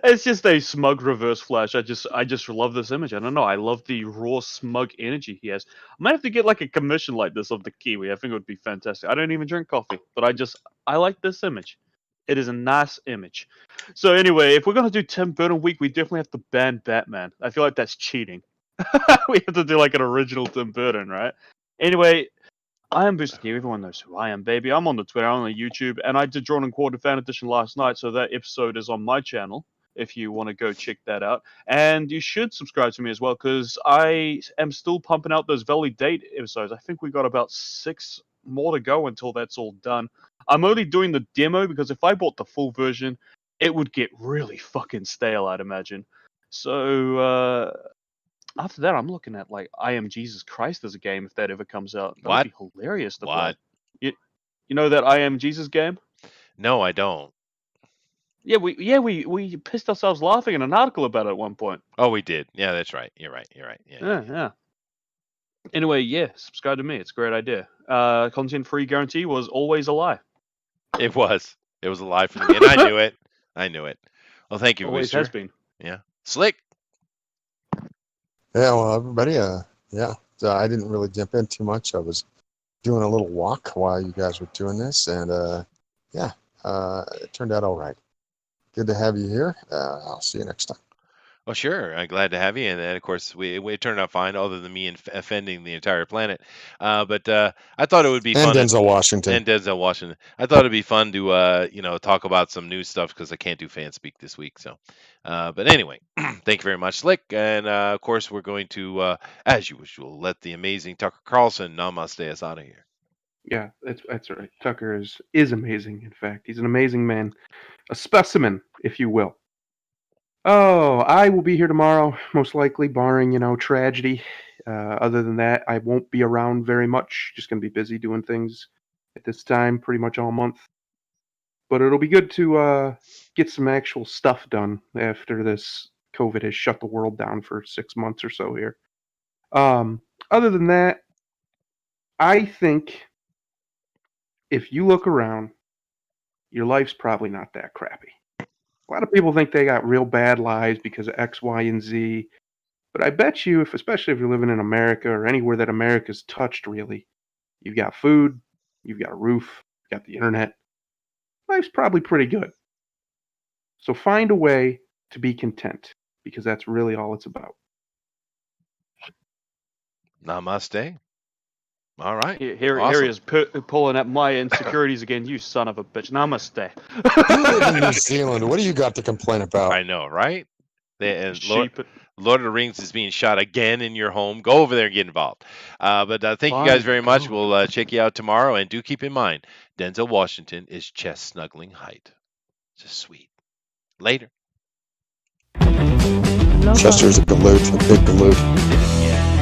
It's just a smug reverse flash. I just love this image. I don't know. I love the raw smug energy he has. I might have to get like a commission like this of the Kiwi. I think it would be fantastic. I don't even drink coffee, but I like this image. It is a nice image. So anyway, if we're gonna do Tim Burton week, we definitely have to ban Batman. I feel like that's cheating. We have to do like an original Tim Burton, right? Anyway, I am Booster Q. Everyone knows who I am, baby. I'm on the Twitter, I'm on the YouTube, and I did Drawn and Quartered Fan Edition last night, so that episode is on my channel if you want to go check that out. And you should subscribe to me as well, because I am still pumping out those Valley Date episodes. I think we got about 6 more to go until that's all done. I'm only doing the demo because if I bought the full version, it would get really fucking stale, I'd imagine. So, after that, I'm looking at like I Am Jesus Christ as a game if that ever comes out. That would What? be hilarious to play. What? You know that I Am Jesus game? No, I don't. We pissed ourselves laughing in an article about it at one point. Oh, we did. Yeah, that's right. You're right. You're right. Yeah, yeah, Yeah. Anyway, yeah, subscribe to me. It's a great idea. Content free guarantee was always a lie. yeah. It was. It was a lie from the beginning. I knew it. I knew it. Well, thank you, Always has Booster. been. Yeah. Slick. Yeah, well, everybody, yeah. So I didn't really jump in too much. I was doing a little walk while you guys were doing this, and yeah, it turned out all right. Good to have you here. I'll see you next time. Well, sure. I'm glad to have you. And then, of course, it turned out fine, other than me offending the entire planet. But I thought it would be And fun. Denzel Washington. And Denzel Washington. I thought it'd be fun to talk about some new stuff because I can't do fan speak this week. So, but anyway, thank you very much, Slick. And of course, we're going to, as usual, let the amazing Tucker Carlson namaste us out of here. Yeah, that's right. Tucker is amazing. In fact, he's an amazing man, a specimen, if you will. Oh, I will be here tomorrow, most likely, barring tragedy. Other than that, I won't be around very much. Just gonna be busy doing things at this time, pretty much all month. But it'll be good to get some actual stuff done after this COVID has shut the world down for 6 months or so here. other than that, I think if you look around, your life's probably not that crappy. A lot of people think they got real bad lives because of X, Y, and Z. But I bet you, especially if you're living in America or anywhere that America's touched, really, you've got food, you've got a roof, you've got the internet. Life's probably pretty good. So find a way to be content, because that's really all it's about. Namaste. All right. Here he Awesome. is pulling up my insecurities again. You son of a bitch. Namaste. You live in New Zealand. What do you got to complain about? I know, right? And Sheep. Lord of the Rings is being shot again in your home. Go over there and get involved. But thank you guys Fine, very much. go. We'll check you out tomorrow. And do keep in mind, Denzel Washington is chest snuggling height. Just sweet. Later. Chester's a galoot, a big galoot.